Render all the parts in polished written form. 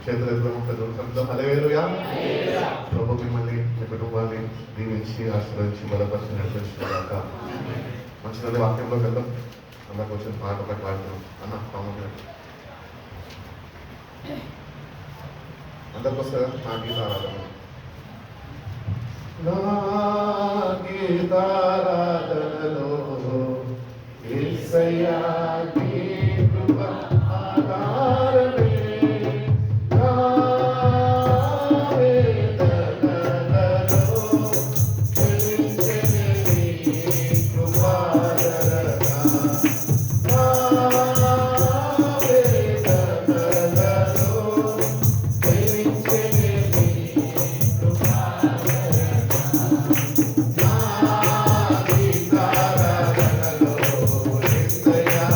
చేతులు ఎదురు ప్రజలు శబ్దం హల్లెలూయా. ప్రభు మిమ్మల్ని మీ కుటుంబాన్ని దీవించి ఆశీర్వదించి బలపరిచి నడిపించుకున్నాక మంచిది. వాక్యంలోకి వెళ్దాం. అందుకు వచ్చిన పాట ఒకటి పాడుతున్నాం అన్న పాము అందరికోసం నా గీతారాధన గీతారాధనలో యేసయ్యా నీ కృప ఆధారమే నా వేదనలలో చెలించెని నీ కృపాదరణ నా వేదనలలో చెలించెని నీ కృపాదరణ నా గీతారాధనలో యేసయ్యా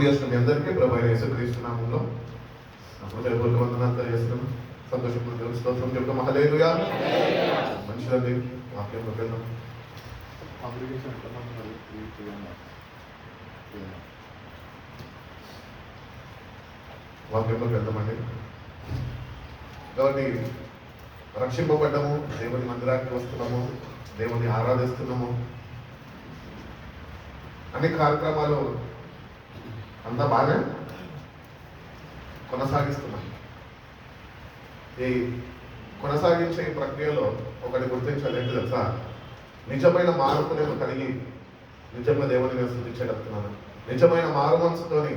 చేసిన మీ అందరికీ ప్రభు అయిన యేసుక్రీస్తు నామములో హృదయపూర్వక వందనాలు తెలియజేస్తున్నాను. సంతోషంగా దేవుని స్తోత్రం చెప్తాం. హల్లెలూయా. మంచిదండి, వాక్యంలోకి వెళ్దాం. వాక్యంలోకి వెళ్దామండి. కాబట్టి రక్షింపబడ్డము, దేవుని మందిరానికి వస్తున్నాము, దేవుని ఆరాధిస్తున్నాము, అన్ని కార్యక్రమాలు అంతా బాగా కొనసాగిస్తున్నాం. ఈ కొనసాగించే ప్రక్రియలో ఒకటి గుర్తించాలి, ఏంటి తెలుసా? నిజమైన మార్పు నేను కలిగి నిజంగా దేవుని నేను స్తుతించగలుగుతున్నాను. నిజమైన మారు మనసుతోని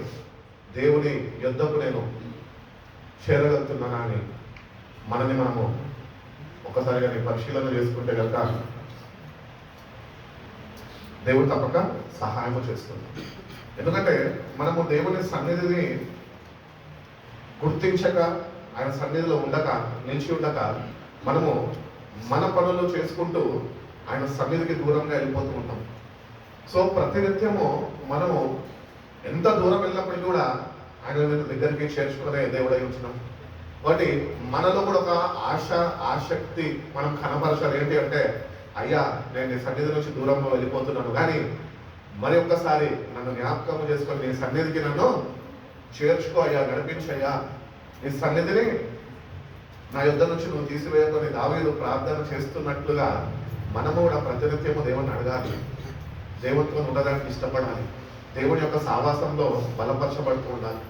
దేవుని యుద్ధకు నేను చేరగలుగుతున్నానా అని మనని మనము ఒక్కసారిగా పరిశీలన చేసుకుంటే కనుక దేవుడు తప్పక సహాయం చేస్తుంది. ఎందుకంటే మనము దేవుని సన్నిధిని గుర్తించక, ఆయన సన్నిధిలో ఉండక, నిలిచి ఉండక, మనము మన పనులు చేసుకుంటూ ఆయన సన్నిధికి దూరంగా వెళ్ళిపోతూ ఉంటాం. సో ప్రతినిత్యము మనము ఎంత దూరం వెళ్ళినప్పటికీ కూడా ఆయన దగ్గరికి చేర్చుకునే దేవుడై ఉంటున్నాం. కాబట్టి మనలో కూడా ఒక ఆసక్తి మనం కనపరచాలి. ఏంటి అంటే, అయ్యా నేను నీ సన్నిధి నుంచి దూరంగా వెళ్ళిపోతున్నాను, కానీ మరి ఒక్కసారి నన్ను జ్ఞాపకం చేసుకొని నీ సన్నిధికి నన్ను చేర్చుకో అయ్యా, నడిపించయ్యా. నీ సన్నిధిని నా యుద్ధ నుంచి నువ్వు తీసివేయకొని దావీదు ప్రార్థన చేస్తున్నట్లుగా మనము కూడా ప్రతినిత్యము దేవుని అడగాలి, దేవునితో ఉండడానికి ఇష్టపడాలి, దేవుని యొక్క సావాసంలో బలపరచబడుతూ ఉండాలి.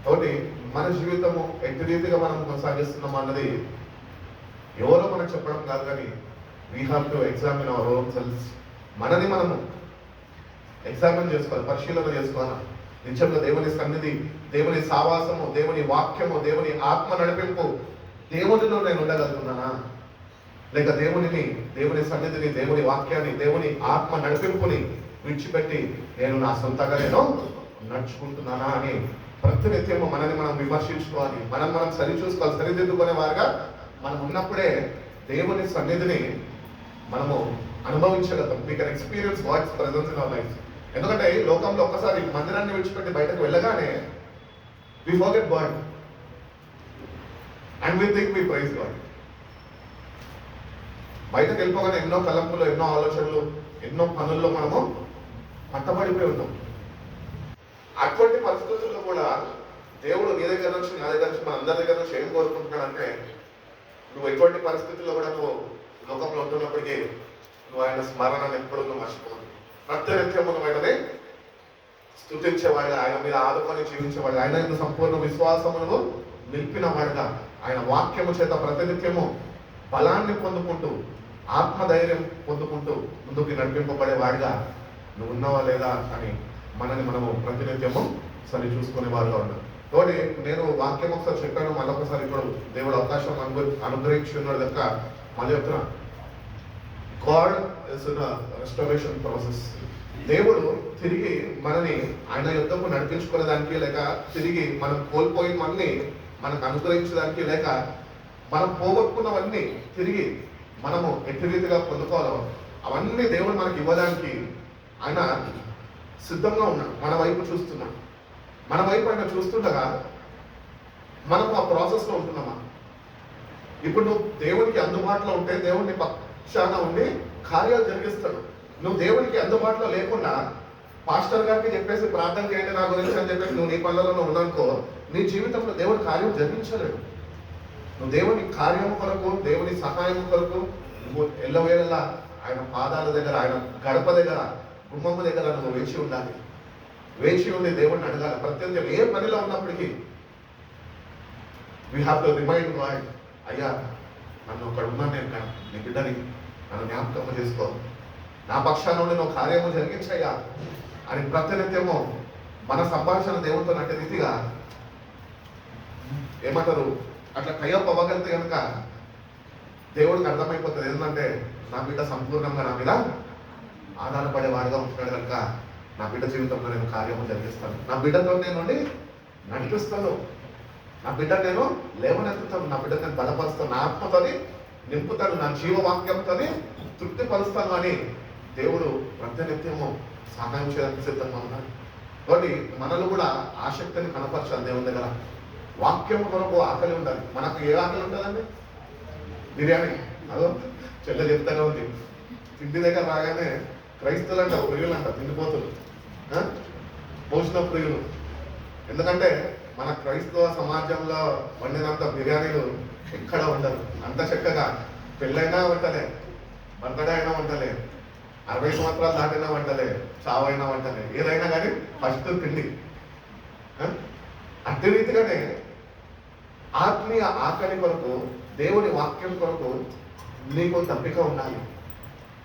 కాబట్టి మన జీవితము ఎట్టి రీతిగా మనం కొనసాగిస్తున్నాం అన్నది ఎవరో మనకు చెప్పడం కాదు, కానీ we have to examine our own self. మనని మనము ఎగ్జామిన్ చేసుకోవాలి, పరిశీలన చేసుకోవాలి. నిజంగా దేవుని సన్నిధి, దేవుని సావాసము, దేవుని వాక్యము, దేవుని ఆత్మ నడిపింపు, దేవునిలో నేను ఉండగలుగుతున్నానా? లేక దేవుని సన్నిధిని, దేవుని వాక్యాన్ని, దేవుని ఆత్మ నడిపింపుని విడిచిపెట్టి నేను నా సొంతంగా నేను నడుచుకుంటున్నానా అని ప్రతినిత్యము మనని మనం విమర్శించుకోవాలి, మనం సరిచూసుకోవాలి. సరిదిద్దుకునే వారుగా మనం ఉన్నప్పుడే దేవుని సన్నిధిని మనము అనుభవించగలుగుతాం. We can experience God's presence in our life. ఎందుకంటే ఈ లోకంలో ఒక్కసారి మందిరాన్ని విడిచిపెట్టి బయటకు వెళ్ళగానే we forget God and we think we praise God. బయటకు వెళ్ళిపోగానే ఎన్నో తలంపులు, ఎన్నో ఆలోచనలు, ఎన్నో పనుల్లో మనము పట్టబడిపోయి ఉంటాం. అటువంటి పరిస్థితుల్లో కూడా దేవుడు నీ దగ్గర నుంచి, నా దగ్గర నుంచి, మన అందరి దగ్గర నుంచి ఏం కోరుకుంటున్నాడంటే, నువ్వు ఎటువంటి పరిస్థితుల్లో కూడా నువ్వు లోకంలో ఉంటున్నప్పటికీ నువ్వు ఆయన స్మరణను ఎప్పుడు నువ్వు మర్చిపోదు. ప్రతినిత్యము నువ్వు ఆయనని స్తుతించేవాడుగా, ఆయన మీద ఆదుకొని జీవించేవాడు, ఆయన యొక్క సంపూర్ణ విశ్వాసమును నిలిపినవాడుగా, ఆయన వాక్యము చేత ప్రతినిత్యము బలాన్ని పొందుకుంటూ, ఆత్మధైర్యం పొందుకుంటూ ముందుకు నడిపింపబడేవాడుగా నువ్వు ఉన్నావా లేదా అని మనని మనము ప్రతినిత్యము సరి చూసుకునేవారుగా ఉన్నాం. కాబట్టి నేను వాక్యం ఒకసారి చెప్పాను, మళ్ళొకసారి ఇప్పుడు దేవుడు అవకాశం అనుగ్రహించి ఉన్నాడు కనుక మళ్ళీ చెప్తున్నా. God is in restoration process. దేవుడు తిరిగి మనని ఆయన యుద్ధము నడిపించుకునేదానికి, లేక తిరిగి మనం కోల్పోయినవన్నీ మనకు అనుగ్రహించడానికి, లేక మనం పోగొట్టుకున్నవన్నీ తిరిగి మనము ఎట్టి రీతిగా పొందుకోవాలో అవన్నీ దేవుడు మనకి ఇవ్వడానికి ఆయన సిద్ధంగా ఉన్నాడు. మన వైపు చూస్తున్నాడు. మన వైపు ఆయన చూస్తుండగా మనము ఆ ప్రాసెస్లో ఉంటున్నామా? ఇప్పుడు నువ్వు దేవునికి అందుబాటులో ఉంటే దేవుడిని పక్షాన ఉండి కార్యాలు జరిగిస్తాడు. నువ్వు దేవునికి అందుబాటులో లేకుండా పాస్టర్ గారికి చెప్పేసి ప్రార్థన చేయండి నా గురించి అని చెప్పేసి నువ్వు నీ పనులలో ఉన్నానుకో, నీ జీవితంలో దేవుడి కార్యం జరిగించలేడు. నువ్వు దేవుని కార్యం కొరకు, దేవుని సహాయం కొరకు నువ్వు ఎల్లవేళలా ఆయన పాదాల దగ్గర, ఆయన గడప దగ్గర, గుమ్మమ్మ దగ్గర నువ్వు వేచి ఉండాలి. వేచి ఉండి దేవుడిని అడగాలి. ప్రత్యేకం ఏ పనిలో ఉన్నప్పటికీ we have to remind God, అయ్యా నన్ను అక్కడ ఉన్నాను, నేను నీ బిడ్డని, నన్ను జ్ఞాపకం చేసుకో, నా పక్షాన నుండి నువ్వు కార్యము జరిగించయ్యా అని ప్రతినిత్యము మన సంభాషణ దేవుడితో నట్టే రీతిగా ఏమంటారు అట్లా టైఅప్ అవ్వగలిగితే కనుక దేవుడికి అర్థమైపోతుంది ఏంటంటే నా బిడ్డ సంపూర్ణంగా నా మీద ఆధారపడేవాడుగా ఉంటున్నాడు కనుక నా బిడ్డ జీవితంలో నేను కార్యము జరిగిస్తాను, నా బిడ్డతో నేను నడిపిస్తాను, నా బిడ్డ నేను లేవనెత్తుతాను, నా బిడ్డ నేను బలపరుస్తాను, నా ఆత్మతోని నింపుతాను, నా జీవవాక్యంతో తృప్తిపరుస్తాను అని దేవుడు ప్రతినిత్యము సహాయం చేయడానికి సిద్ధంగా ఉన్నాడు. కాబట్టి మనలో కూడా ఆసక్తిని కనపరచాలి దేవుని దగ్గర. వాక్యం కొరకు ఆకలి ఉండాలి. మనకు ఏ ఆకలి ఉంటుందండి? బిర్యానీ. అదో చెల్ల చెప్తానే ఉంది, ఇంటి దగ్గర రాగానే క్రైస్తవులు అంట, ప్రియులు అంట, తిండిపోతులు, పోషణ ప్రియులు. ఎందుకంటే మన క్రైస్తవ సమాజంలో వండినంత బిర్యానీలు ఎక్కడ ఉండదు. అంత చక్కగా పెళ్ళైనా వంటలే, బర్త్డే అయినా వంటలే, 60 సంవత్సరాలు దాటినా వంటలే, చావైనా వంటలే, ఏదైనా కానీ ఫస్ట్ తిండి. అదే రీతిగానే ఆత్మీయ ఆకలి కొరకు, దేవుని వాక్యం కొరకు నీకు తప్పిక ఉండాలి.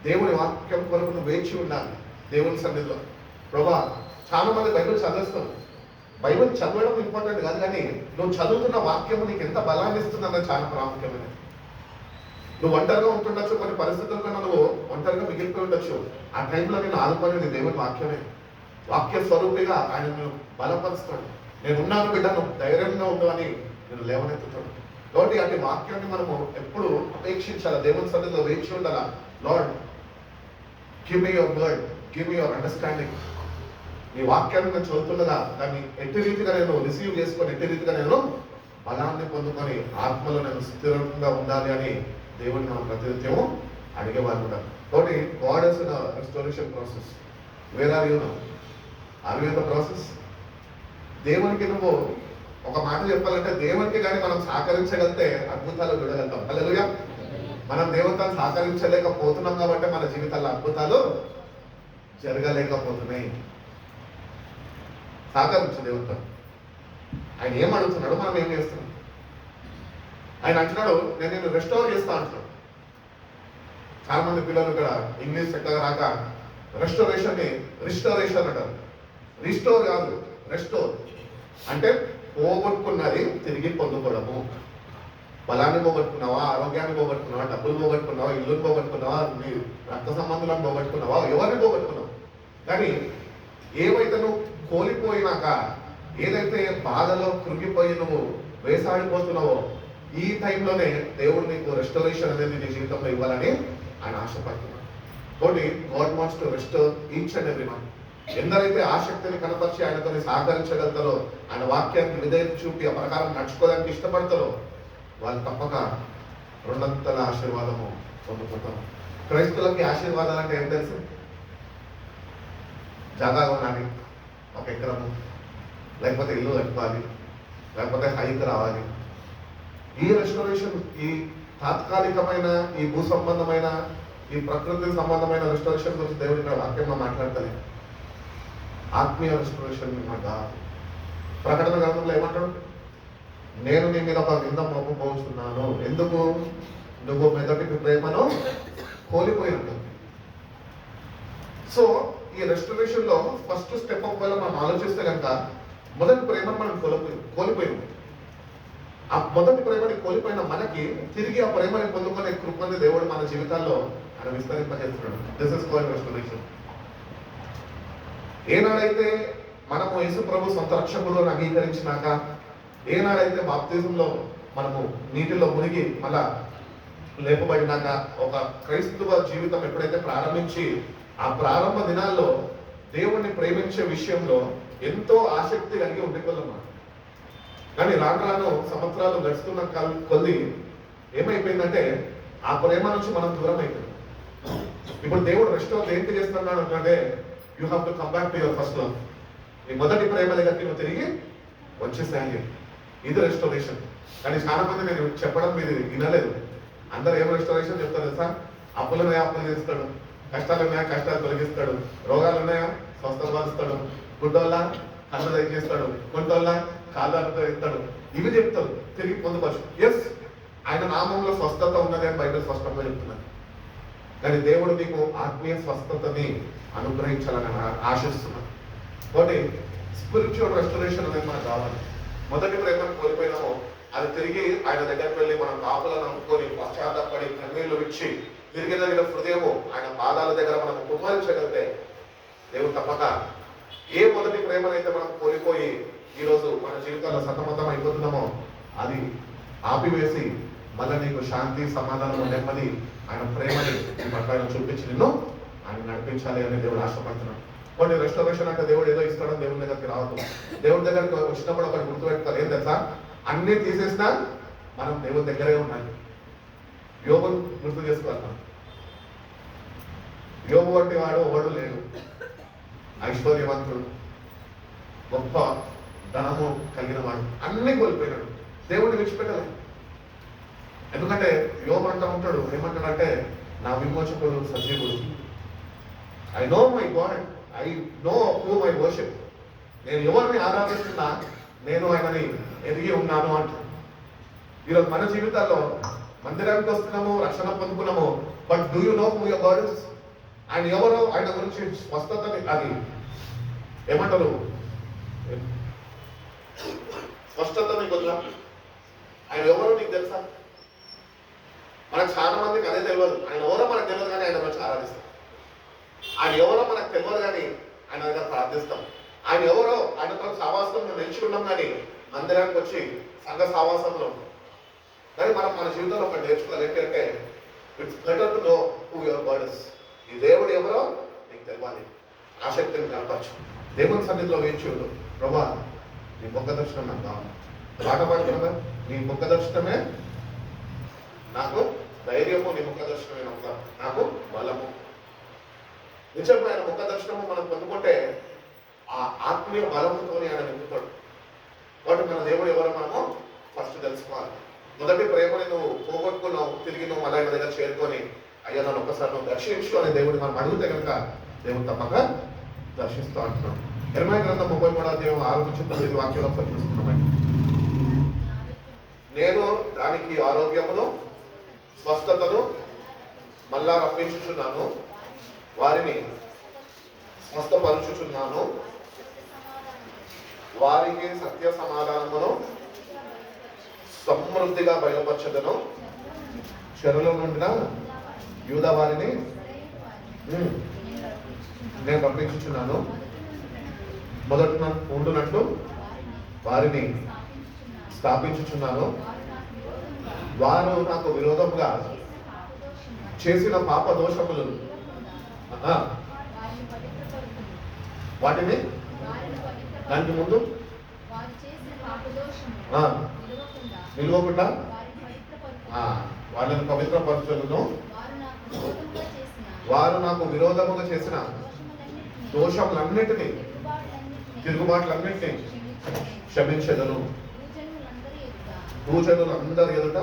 దేవుని వాక్యం కొరకు నువ్వు వేచి ఉండాలి దేవుని సన్నిధిలో. ప్రభా, చాలా మంది బైబిల్ చదివేస్తారు. బైబిల్ చదవడం ఇంపార్టెంట్ కాదు, కానీ నువ్వు చదువుతున్న వాక్యము నీకు ఎంత బలాన్ని ఇస్తుందన్నది చాలా ప్రాముఖ్యమైనది. నువ్వు ఒంటరిగా ఉంటుండొచ్చు, కొన్ని పరిస్థితుల కన్నా నువ్వు ఒంటరిగా మిగిలిపోయి ఉండొచ్చు. ఆ టైంలో నేను ఆదుకునేది దేవుని వాక్యమే. వాక్య స్వరూపిగా ఆయన నేను బలపరుస్తాడు. నేను ఉన్నాను బిడ్డ, నువ్వు ధైర్యంగా ఉండు అని నేను లేవనెత్తుతాడు. కాబట్టి అటు వాక్యాన్ని మనము ఎప్పుడు అపేక్షించాలి, దేవుని సన్నిధిలో వేచి ఉండాలా. Lord, give me your word, give me your understanding. నీ వాక్యాన్ని నేను చదువుతుండగా దాన్ని ఎట్టి రీతిగా నేను రిసీవ్ చేసుకొని, ఎట్టి రీతిగా నేను బలాన్ని పొందుకొని ఆత్మలో నేను స్థిరంగా ఉండాలి అని దేవుడిని మనం ప్రతినిత్యము అడిగేవారు కూడా. కాబట్టి God is in restoration process. Where are you now? Are you in the process? దేవునికి నువ్వు ఒక మాట చెప్పాలంటే, దేవునికి కానీ మనం సహకరించగలిగితే అద్భుతాలు చూడగలుగుతాం. హల్లెలూయా. మనం దేవునితో సహకరించలేకపోతున్నాం కాబట్టి మన జీవితాల్లో అద్భుతాలు జరగలేకపోతున్నాయి. సహకరించు దేవునితో. ఆయన ఏం అడుగుతున్నాడు, మనం ఏం చేస్తున్నాం? ఆయన అంటున్నాడు, నేను నిన్ను రెస్టోర్ చేస్తా అంటున్నాడు. చాలా మంది పిల్లలు ఇక్కడ ఇంగ్లీష్ చక్కగా రాక రిస్టోరేషన్ అంటారు. రిస్టోర్ కాదు, రెస్టోర్ అంటే పోగొట్టుకున్నది తిరిగి పొందుకోవడము. బలాన్ని పోగొట్టుకున్నావా, ఆరోగ్యాన్ని పోగొట్టుకున్నావా, డబ్బులు పోగొట్టుకున్నావా, ఇల్లుని పోగొట్టుకున్నావా, నీ రక్త సంబంధులను పోగొట్టుకున్నావా, ఎవరిని పోగొట్టుకున్నావు. కానీ ఏవైతే నువ్వు కోల్పోయినాక, ఏదైతే బాధలో కృంగిపోయి నువ్వు వేసాడిపోతున్నావో, ఈ టైంలోనే దేవుడు నీకు రెస్టోరేషన్ అనేది నీ జీవితంలో ఇవ్వాలని ఆయన ఆశపడుతున్నాడు. కాబట్టి God wants to restore each and every one. ఎందరైతే ఆసక్తిని కనపరిచి ఆయనతో సహకరించగలుగుతారో, ఆయన వాక్యానికి విధేయత చూపి ఆ ప్రకారం నడుచుకోవడానికి ఇష్టపడతారో, వాళ్ళు తప్పక రెండంతల ఆశీర్వాదము పొందుకుంటారు. క్రైస్తవులకి ఆశీర్వాదాలు అంటే ఏం తెలుసు? జాగా కొనాలి, ఒక ఎకరము, లేకపోతే ఇల్లు కట్టుకోవాలి, లేకపోతే హైక్ రావాలి. ఈ రెస్టోరేషన్, ఈ తాత్కాలికమైన, ఈ భూ సంబంధమైన, ఈ ప్రకృతి సంబంధమైన రెస్టోరేషన్ గురించి దేవుడి వాక్యంలో మాట్లాడతాను. ఆత్మీయ రెస్టోరేషన్ మాట ప్రకటన గ్రంథంలో ఏమంటాడు? నేను నీ మీద ఒక నింద మోపబోతున్నాను. ఎందుకు? నువ్వు మెదటి ప్రేమను కోల్పోయినట్టు. సో ఈ రెస్టోరేషన్ లో ఫస్ట్ స్టెప్ ఒకవేళ మనం ఆలోచిస్తే కనుక, మొదటి ప్రేమను మనం కోల్పోయాము. ఆ మొదటి ప్రేమని కోల్పోయిన మనకి తిరిగి ఆ ప్రేమని పొందుకునే కృపని దేవుడు మన జీవితాల్లో ఆయన విస్తరింపజేస్తున్నాడు. This is called restoration. ఏనాడైతే మనము యేసు ప్రభు సొంత రక్షకుడు అంగీకరించినాక, ఏనాడైతే బాప్తిజంలో మనము నీటిలో మునిగి మళ్ళా లేపబడినాక, ఒక క్రైస్తవ జీవితం ఎప్పుడైతే ప్రారంభించి ఆ ప్రారంభ దినాల్లో దేవుణ్ణి ప్రేమించే విషయంలో ఎంతో ఆసక్తి కలిగి ఉండేవాళ్ళం. కానీ రాను రాను సంవత్సరాలు గడుస్తున్న కొద్ది ఏమైపోయిందంటే, ఆ ప్రేమ నుంచి మనం దూరం అయిపోయింది. ఇప్పుడు దేవుడు రెస్టోర్ ఏంటి చేస్తున్నాడు అంటే, you have to come back to your first love. నీ మొదటి ప్రేమ దగ్గరికి నువ్వు తిరిగి వచ్చేసాయి. ఇది రెస్టోరేషన్. కానీ చాలా మంది నేను చెప్పడం మీరు వినలేదు. అందరూ ఏం రెస్టోరేషన్ చెప్తారు తెలుసా? అప్పులు ఉన్నాయా, అప్పులు తీస్తాడు. కష్టాలు ఉన్నాయా, కష్టాలు తొలగిస్తాడు. రోగాలు ఉన్నాయా, స్వస్థపరుస్తాడు. గుడ్డోళ్ళ కళ్ళు దయచేస్తాడు. కొంటోళ్ళ కాళ్ళతో ఇస్తాడు. ఇవి చెప్తారు, తిరిగి పొందుపరచు. ఎస్, ఆయన నామంలో స్వస్థత ఉన్నది అని బైబిల్ స్పష్టంగా చెప్తున్నారు. కానీ దేవుడు నీకు ఆత్మీయ స్వస్థతని అనుగ్రహించాలని ఆశిస్తున్నాను. కాబట్టి స్పిరిచువల్ రెస్టోరేషన్ అనేది మనకు కావాలి. మొదటి ప్రేమను కోల్పోయినామో అది తిరిగి ఆయన దగ్గరికి వెళ్ళి మనం కాపులను అనుకొని పశ్చాత్తపడి కన్నీళ్లు ఇచ్చి తిరిగి దగ్గర హృదయము ఆయన పాదాల దగ్గర మనం కుమ్మరించగలిగితే, దేవుడు తప్పక ఏ మొదటి ప్రేమనైతే మనం కోల్పోయి ఈరోజు మన జీవితాల్లో సతమతం అయిపోతున్నామో అది ఆపివేసి మళ్ళీ నీకు శాంతి, సమాధానం, నెమ్మది, ఆయన ప్రేమని నీ పట్ల చూపించి నిన్ను ఆయన నడిపించాలి అని దేవుడు ఆశపడుతున్నాడు. కొన్ని రెస్టారేషన్ అంటే దేవుడు ఏదో ఇస్తాడని దేవుడి దగ్గరికి రావద్దు. దేవుడి దగ్గరికి వచ్చినప్పుడు ఒకటి గుర్తుపెట్టుకోవాలి, ఏం తెలుసా, అన్నీ తీసేసినా మనం దేవుడి దగ్గరే ఉండాలి. యోబు గుర్తు చేసుకోవాలి మనం. యోబు వంటి వాడు ఎవడు లేడు, ఐశ్వర్యవంతుడు, గొప్ప ధనము కలిగిన వాడు, అన్ని కోల్పోయినాడు, దేవుడిని విడిచిపెట్టలేదు. ఎందుకంటే యోబు అంటూ ఉంటాడు, ఏమంటాడంటే నా విమోచకుడు సజీవుడు. I know my God, I know whom I worship. నేను ఎవరిని ఆరాధిస్తున్నా నేను ఆయనని ఎదిగి ఉన్నాను అంటాడు. ఈరోజు మన జీవితాల్లో మందిరానికి వస్తున్నాము, రక్షణ పొందుకున్నాము, but do you know who your God is? ఆయన ఎవరో, ఆయన గురించి స్పష్టతని, అది ఏమంటారు, స్పష్టత నీకు వద్దా? ఆయన ఎవరో నీకు తెలుసా? మనకు చాలా మందికి అదే తెలియదు. ఆయన ఎవరో మనకు తెలియదు కానీ ఆయన గురించి ఆరాధిస్తాం. ఆయన ఎవరో మనకు తెలియదు కానీ ఆయన దగ్గర ప్రార్థిస్తాం. ఆయన ఎవరో, ఆయనతో సావాసంలో నిలిచి కానీ మందిరానికి వచ్చి సంఘ సావాసంలో. కానీ మనం మన జీవితంలో ఒకటి నేర్చుకోవాలి, ఏంటంటే it's better to know who your God is. ఈ దేవుడు ఎవరో నీకు తెలియాలి, ఆసక్తిని కనపరచు. దేవుని సన్నిధిలో వేయించు, ప్రభా నీ ముఖ దర్శనం నాకు కావాలి. పాట పాడుతున్నా, నీ ముఖ దర్శనమే నాకు ధైర్యము, నీ ముఖ దర్శనమే నాకు బలము. నిజంగా ఆయన ముఖ దర్శనము మనం పొందుకుంటే ఆ ఆత్మీయ బలముతో ఆయన నింపుతాడు. కాబట్టి మన దేవుడు ఎవరో మనము ఫస్ట్ తెలుసుకోవాలి. మొదటి ప్రేమని నువ్వు పోగొట్టుకున్నావు, తిరిగి నువ్వు మళ్ళీ ఆయన దగ్గర చేరుకొని అయ్యా నన్ను ఒక్కసారి నువ్వు దర్శించు అని దేవుడు మనం అడిగితే కనుక దేవుడు తప్పక దర్శిస్తూ అంటున్నాం. యెరెమీయా గ్రంథం 33వ అధ్యాయం 6-9 వాక్యాలు చూస్తున్నామండి. నేను దానికి ఆరోగ్యమును స్వస్థతను మళ్ళా రప్పించుచున్నాను, వారిని స్వస్థపరచుచున్నాను, వారికి సత్య సమాధానమును సమృద్ధిగా బయలుపరచదను, చెరలో నుండిన యూదా వారిని నేను రప్పించుచున్నాను, మొదట ఉండునట్లు వారిని స్థాపించుచున్నాను, వారు నాకు విరోధముగా చేసిన పాప దోషములు వాటిని దానికి ముందు నిలవకుండా వాళ్ళని పవిత్రపరచును, వారు నాకు విరోధముగా చేసిన దోషములన్నిటినీ, తిరుగుబాట్లన్నిటినీ క్షమించెదను, పూజనులందరి ఎదుట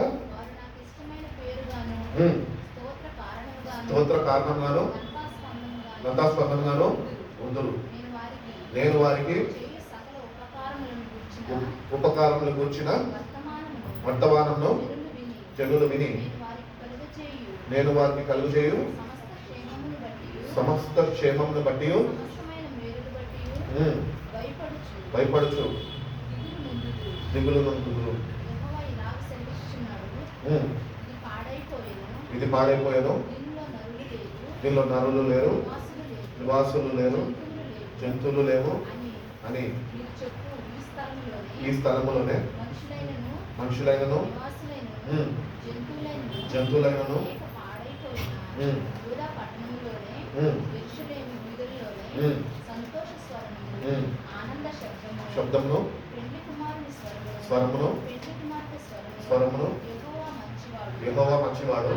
స్తోత్ర కారణంగాను నందాస్పందంగాను ఉందురు. నేను వారికి ఉపకారములు కూర్చిన వర్తమానంను జనులు విని నేను వారికి కలుగు చేయు సమస్త క్షేమమును బట్టి భయపడుచు దిగులు నందురు. ఇది పాడైపోయాను, దీనిలో నరులు లేరు, నివాసులు లేరు, జంతువులు లేవు అని ఈ స్థలములోనే మనుషులైనను జంతువులైనను శబ్దమును స్వరమును యెహోవా మంచివాడు,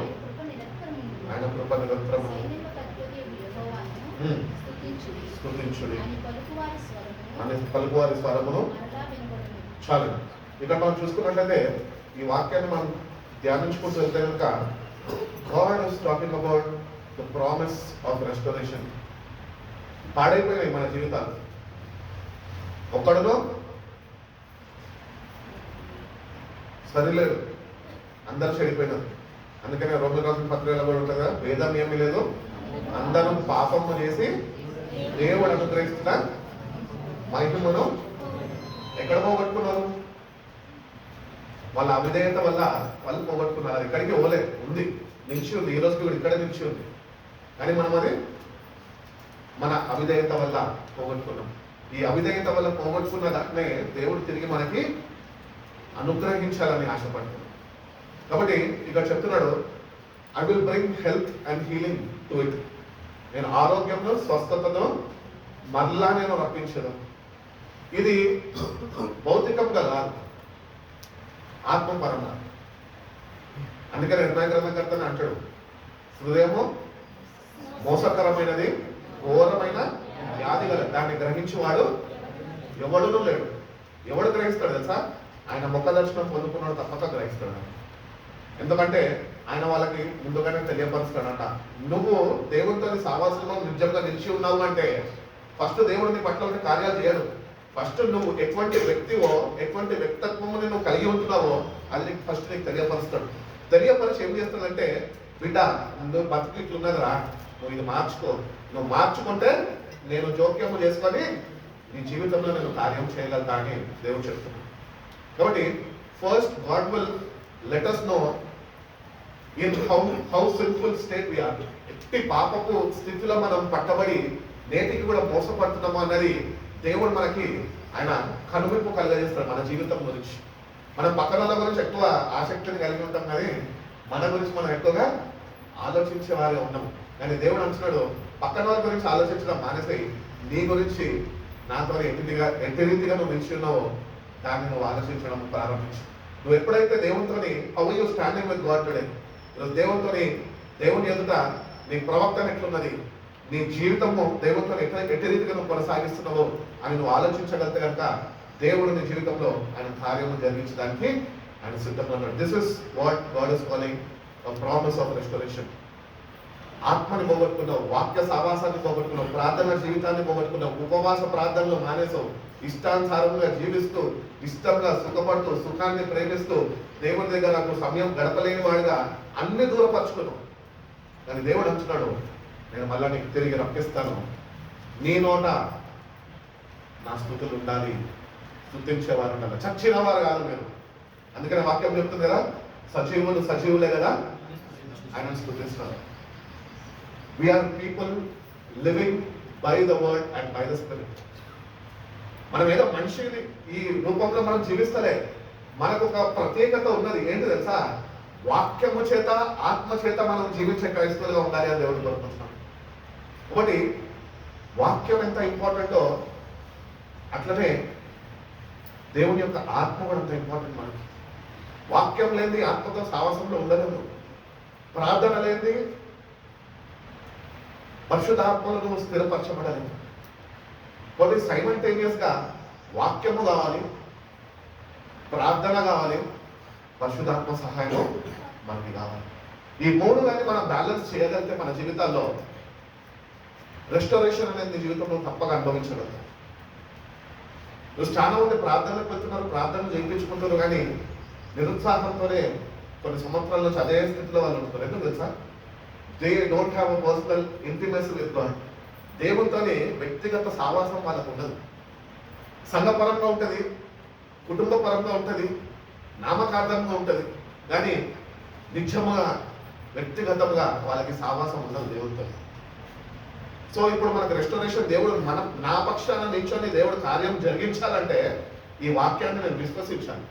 ఆయన కృప నిరంతరము స్తుతించుడి అని పలుకువారి స్వరమును. చాలు. ఇక్కడ మనం చూసుకున్నట్లయితే ఈ వాక్యాన్ని మనం ధ్యానించుకుంటూ వెళ్తే కనుక God is talking about the promise of restoration. పాడైపోయినాయి మన జీవితాలు. ఒక్కడునో సరిలేదు, అందరూ చెడిపోయినారు. అందుకనే రోమిలకు రాసిన పత్రికలో కూడా ఉంటుంది కదా, భేదం ఏమీ లేదు, అందరూ పాపము చేసి దేవుడు అనుగ్రహిస్తున్న మహిమను ఎక్కడ పోగొట్టుకున్నారు? వాళ్ళ అవిధేయత వల్ల వాళ్ళు పోగొట్టుకున్నారు. ఇక్కడికి ఓలే ఉంది, నిలిచి ఉంది, ఈ రోజుకి కూడా ఇక్కడే నిలిచి ఉంది. కానీ మనం అది మన అవిధేయత వల్ల పోగొట్టుకున్నాం. ఈ అవిధేయత వల్ల పోగొట్టుకున్న దాన్నే దేవుడు తిరిగి మనకి అనుగ్రహించాలని ఆశపడుతున్నాం. కాబట్టి ఇక్కడ చెప్తున్నాడు, I will bring health and healing to it. నేను ఆరోగ్యంలో స్వస్థతను మరలా నేను రప్పించడం. ఇది భౌతికంగా కాదు, ఆత్మపరంగా. అందుకని నిర్ణయ గ్రంథకర్తని అంటాడు, హృదయము మోసకరమైనది, ఘోరమైన వ్యాధి గల, దాన్ని గ్రహించేవాడు ఎవడునూ లేడు. ఎవడు గ్రహిస్తాడు తెలుసా? ఆయన ముఖ దర్శనం పొందుకున్నాడు తప్పక గ్రహిస్తాడు. ఎందుకంటే ఆయన వాళ్ళకి ముందుగానే తెలియపరుస్తాడంట, నువ్వు దేవునితో సావాసంలో నిజంగా నిలిచి ఉన్నావు అంటే ఫస్ట్ దేవుడు నీ పట్ల ఉన్న కార్యాలు చేయడు. ఫస్ట్ నువ్వు ఎటువంటి వ్యక్తివో, ఎటువంటి వ్యక్తిత్వము నువ్వు కలిగి ఉంటున్నావో అది నీకు ఫస్ట్ నీకు తెలియపరుస్తాడు. తెలియపరిచి ఏం చేస్తాడంటే, బిడ్డ నువ్వు బతుకు ఇట్లున్నదిరా, నువ్వు ఇది మార్చుకో, నువ్వు మార్చుకుంటే నేను జోక్యము చేసుకొని నీ జీవితంలో నేను కార్యం చేయగలుగుతా అని దేవుడు చెప్తున్నాడు. కాబట్టి first God will let us know in how sinful state we are. ఎట్టి పాపపు స్థితిలో మనం పట్టబడి నేటికి కూడా మోసపడుతున్నాము అన్నది దేవుడు మనకి ఆయన కనువిప్పు కలుగజేస్తాడు మన జీవితం గురించి. మనం పక్కన వాళ్ళ గురించి ఎక్కువ ఆసక్తిని కలిగి ఉంటాం, కానీ మన గురించి మనం ఎక్కువగా ఆలోచించే వారిగా ఉన్నాము. కానీ దేవుడు అంటున్నాడు, పక్కన వాళ్ళ గురించి ఆలోచించడం మానేసి నీ గురించి నాతో ఎట్టి రీతిగా నువ్వు నిలిచి ఉన్నావో దాన్ని నువ్వు ఆలోచించడం ప్రారంభించు. నువ్వు ఎప్పుడైతే దేవునితోని how you standing with God today, దేవునితోని దేవుని ఎదుట నీ ప్రవర్తన ఎట్లున్నది, నీ జీవితము దేవునితో ఎట్టి రీతిగా నువ్వు కొనసాగిస్తున్నావో అని నువ్వు ఆలోచించగలిగితే కనుక దేవుడు నీ జీవితంలో ఆయన కార్యము జరిగించడానికి ఆయన సిద్ధంగా ఉన్నాడు. This is what God is calling a promise of restoration. ఆత్మని పోగొట్టుకున్నావు, వాక్య సావాసాన్ని పోగొట్టుకున్నావు, ప్రార్థన జీవితాన్ని పోగొట్టుకున్నావు, ఉపవాస ప్రార్థనలు మానేసావు, ఇష్టానుసారంగా జీవిస్తూ, ఇష్టంగా సుఖపడుతూ, సుఖాన్ని ప్రేమిస్తూ, దేవుడి దగ్గర నాకు సమయం గడపలేని వాడిగా అన్ని దూరపరుచుకున్నావు. కానీ దేవుడు అంటున్నాడు, నేను మళ్ళా నీకు తిరిగి రప్పిస్తాను, నీ నోట నా స్తుతులు ఉండాలి, స్తుతించేవారు ఉండాలి, చచ్చిన వారు కాదు మీరు. అందుకని వాక్యం చెప్తుంది కదా, సజీవులు సజీవులే కదా ఆయన స్తుతిస్తారు. We are people living by the word and by the spirit. మనం ఏదో మనిషిని ఈ రూపంలో మనం జీవిస్తలే, మనకు ఒక ప్రత్యేకత ఉన్నది. ఏంటి తెలుసా? వాక్యము చేత, ఆత్మ చేత మనం జీవించే క్రైస్తవులుగా ఉండాలి అని దేవుడు కోరుకుంటున్నాం. ఒకటి వాక్యం ఎంత ఇంపార్టెంటో అట్లనే దేవుని యొక్క ఆత్మ కూడా అంత ఇంపార్టెంట్ మనకి. వాక్యం లేనిది ఆత్మతో సావాసంలో ఉండలేదు, ప్రార్థన లేనిది పరిశుద్ధాత్మలో నువ్వు స్థిరపరచబడలేదు. కొన్ని సైమల్టేనియస్ గా వాక్యము కావాలి, ప్రార్థన కావాలి, పరిశుద్ధాత్మ సహాయం మనకి కావాలి. ఈ మూడు కానీ మనం బ్యాలెన్స్ చేయగలిగితే మన జీవితాల్లో రెస్టోరేషన్ అనేది జీవితంలో తప్పక అనుభవించగలుగుతాం. నువ్వు చాలా మంది ప్రార్థనలకు వెళ్తున్నారు, ప్రార్థనలు చేయించుకుంటారు, కానీ నిరుత్సాహంతోనే కొన్ని సంవత్సరాల నుంచి అదే స్థితిలో వాళ్ళు ఉంటారు. ఎందుకు తెలుసా? They don't have a personal intimacy with God. దేవునితోని వ్యక్తిగత సావాసం వాళ్ళకు ఉండదు. సంఘపరంగా ఉంటుంది, కుటుంబ పరంగా ఉంటుంది, నామకార్థంగా ఉంటుంది, కానీ నిజముగా వ్యక్తిగతంగా వాళ్ళకి సావాసం ఉండదు దేవుడితో. సో ఇప్పుడు మనకు రెస్టోరేషన్ దేవుడు నా పక్షాన నిల్చొని దేవుడు కార్యం జరిగించాలంటే ఈ వాక్యాన్ని నేను విశ్వసించాను.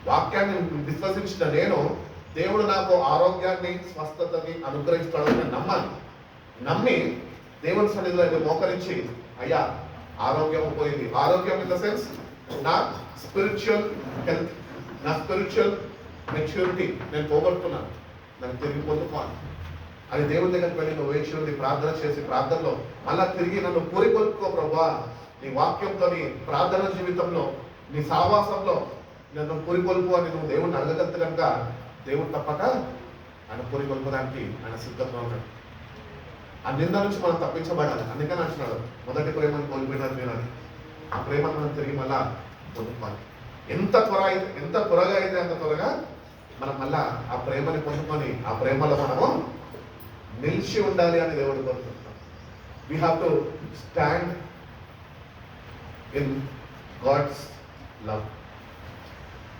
వాక్యాన్ని విశ్వసించిన నేను దేవుడు నాకు ఆరోగ్యాన్ని, స్వస్థతని అనుగ్రహిస్తాడని నేను నమ్మాలి. నమ్మి దేవుని సన్నిధిలో మోకరించి, అయ్యా ఆరోగ్యం పోయింది, ఆరోగ్యం ఇన్ ద సెన్స్ నా స్పిరిచువల్ హెల్త్, నా స్పిరిచువల్ మెచ్యూరిటీ నేను పోగొట్టుకున్నాను, నన్ను తిరిగి పొందుకోవాలి అని దేవుని దగ్గరికి వెళ్ళి నువ్వు వేచి ప్రార్థన చేసి, ప్రార్థనలో మళ్ళా తిరిగి నన్ను పూరికొల్పుకో ప్రభువా, నీ వాక్యంతో, నీ ప్రార్థన జీవితంలో, నీ సావాసంలో నన్ను పూరికొల్పు అని నువ్వు దేవుడిని అడగగలిగితే కనుక దేవుడు తప్పక ఆయన పూరికొల్పడానికి ఆయన సిద్ధంగా ఉన్నాడు. ఆ నింద నుంచి మనం తప్పించబడాలి. అందుకని అంటున్నాడు, మొదటి ప్రేమను కోల్పోయినారు మీరు అని. ఆ ప్రేమను మనం తిరిగి మళ్ళా పొందుకోవాలి. ఎంత త్వరగా అయితే అంత త్వరగా మనం మళ్ళా ఆ ప్రేమని పొందుకొని ఆ ప్రేమలో మనము నిలిచి ఉండాలి అని దేవుడు కోరుకుంటున్నాం. We have to stand in God's love.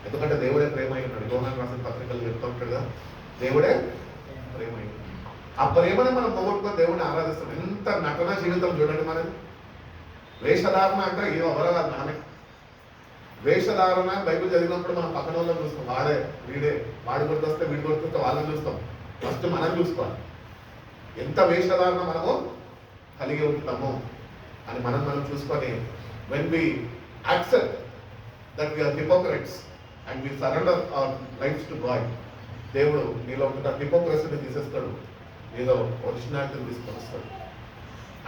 ఎందుకంటే దేవుడే ప్రేమ అయి ఉన్నాడు. యోహాను రాసిన పత్రికలు చెప్తూ ఉంటాడు కదా, దేవుడే ప్రేమ అయి ఉన్నాడు. ఆ ప్రేమని మనం పోగొట్టుకొని దేవుడిని ఆరాధిస్తాం. ఎంత నటన జీవితం చూడండి మనది. వేషధారణ అంటే ఏదో అవరగాదు మనమే. వేషధారణ బైబిల్ చదివినప్పుడు మనం పక్కన వాళ్ళని చూస్తాం, వాడే వీడే, వాడు గుర్తొస్తే వీడు గుర్తొస్తే వాళ్ళని చూస్తాం. ఫస్ట్ మనం చూసుకోవాలి ఎంత వేషధారణ మనము కలిగి ఉంటాము. అని మనం చూసుకొని when we accept that we are hypocrites and we surrender our lives to God, దేవుడు నీలో ఉంటున్న హిపోక్రసీని తీసేస్తాడు, నీలో ఒరిజినాలిటీని తీసుకొస్తాడు.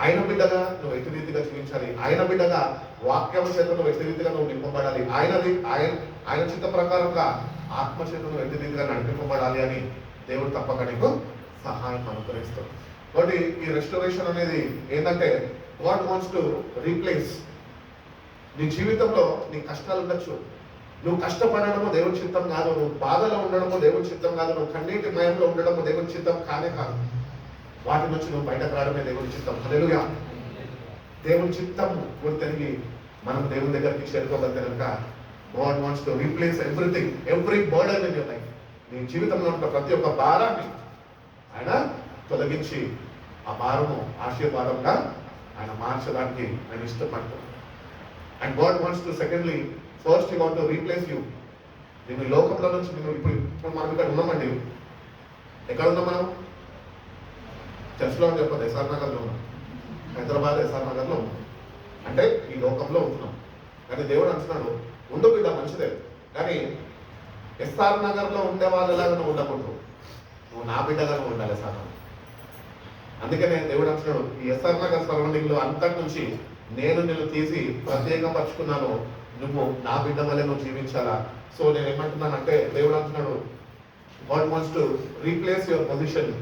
ఆయన బిడ్డగా నువ్వు ఎట్టి రీతిగా జీవించాలి, ఆయన బిడ్డగా వాక్యం చేత నువ్వు ఎట్టి రీతిగా నువ్వు నింపబడాలి, ఆయన చిత్త ప్రకారంగా ఆత్మ చేత నువ్వు ఎట్టి రీతిగా నడిపింపబడాలి అని దేవుడు తప్పక నీకు సహాయం అనుగ్రహిస్తాడు. కాబట్టి ఈ రెస్టోరేషన్ అనేది ఏంటంటే గాడ్ వాంట్స్ టు రీప్లేస్. నీ జీవితంలో నీ కష్టాలు ఉండొచ్చు, నువ్వు కష్టపడడము దేవుని చిత్తం కాదు, నువ్వు బాధలో ఉండడము దేవుని చిత్తం కాదు, నువ్వు కన్నీటి మయంలో ఉండడము దేవుని చిత్తం కానే కాదు. వాటి నుంచి నువ్వు బయటకు రావడమే దేవుని చిత్తం. హల్లెలూయా. దేవుని చిత్తం కూడా తిరిగి మనం దేవుని దగ్గరికి చేరుకోగలిగితే కనుక God wants to replace everything, every burden in your life. నీ జీవితంలో ఉన్న ప్రతి ఒక్క భారాన్ని ఆయన తొలగించి ఆ భారము ఆశీర్వాదంగా ఆయన మార్చడానికి ఆయన ఇష్టపడతాడు. And God wants to secondly first you want to replace you. నేను ఈ లోకంలో నుంచి ఇప్పుడు మనం ఇక్కడ ఉన్నామండి. ఎక్కడ ఉన్నాం మనం? చర్చ్లో అని చెప్పదు, ఎస్ఆర్ నగర్లో ఉన్నాం. హైదరాబాద్ ఎస్ఆర్ నగర్లో ఉన్నాం. అంటే ఈ లోకంలో ఉంటున్నాం. కానీ దేవుడు అంటున్నాడు, ఉండు బిడ్డ మంచిదే, కానీ ఎస్ఆర్ నగర్లో ఉండే వాళ్ళలాగా నువ్వు ఉండకూడదు, నువ్వు నా బిడ్డగా నువ్వు ఉండాలి ఎస్ఆర్ నగర్. అందుకనే దేవుడు అంటున్నాడు, ఈ ఎస్ఆర్ నగర్ సరౌండింగ్ లో అంతటి నుంచి నేను నిన్ను తీసి ప్రత్యేకపరుచుకున్నాను, నువ్వు నా బిడ్డ వల్లే నువ్వు జీవించాలా. సో నేను ఏమంటున్నానంటే దేవుడు అంటున్నాడు, God wants to replace your position.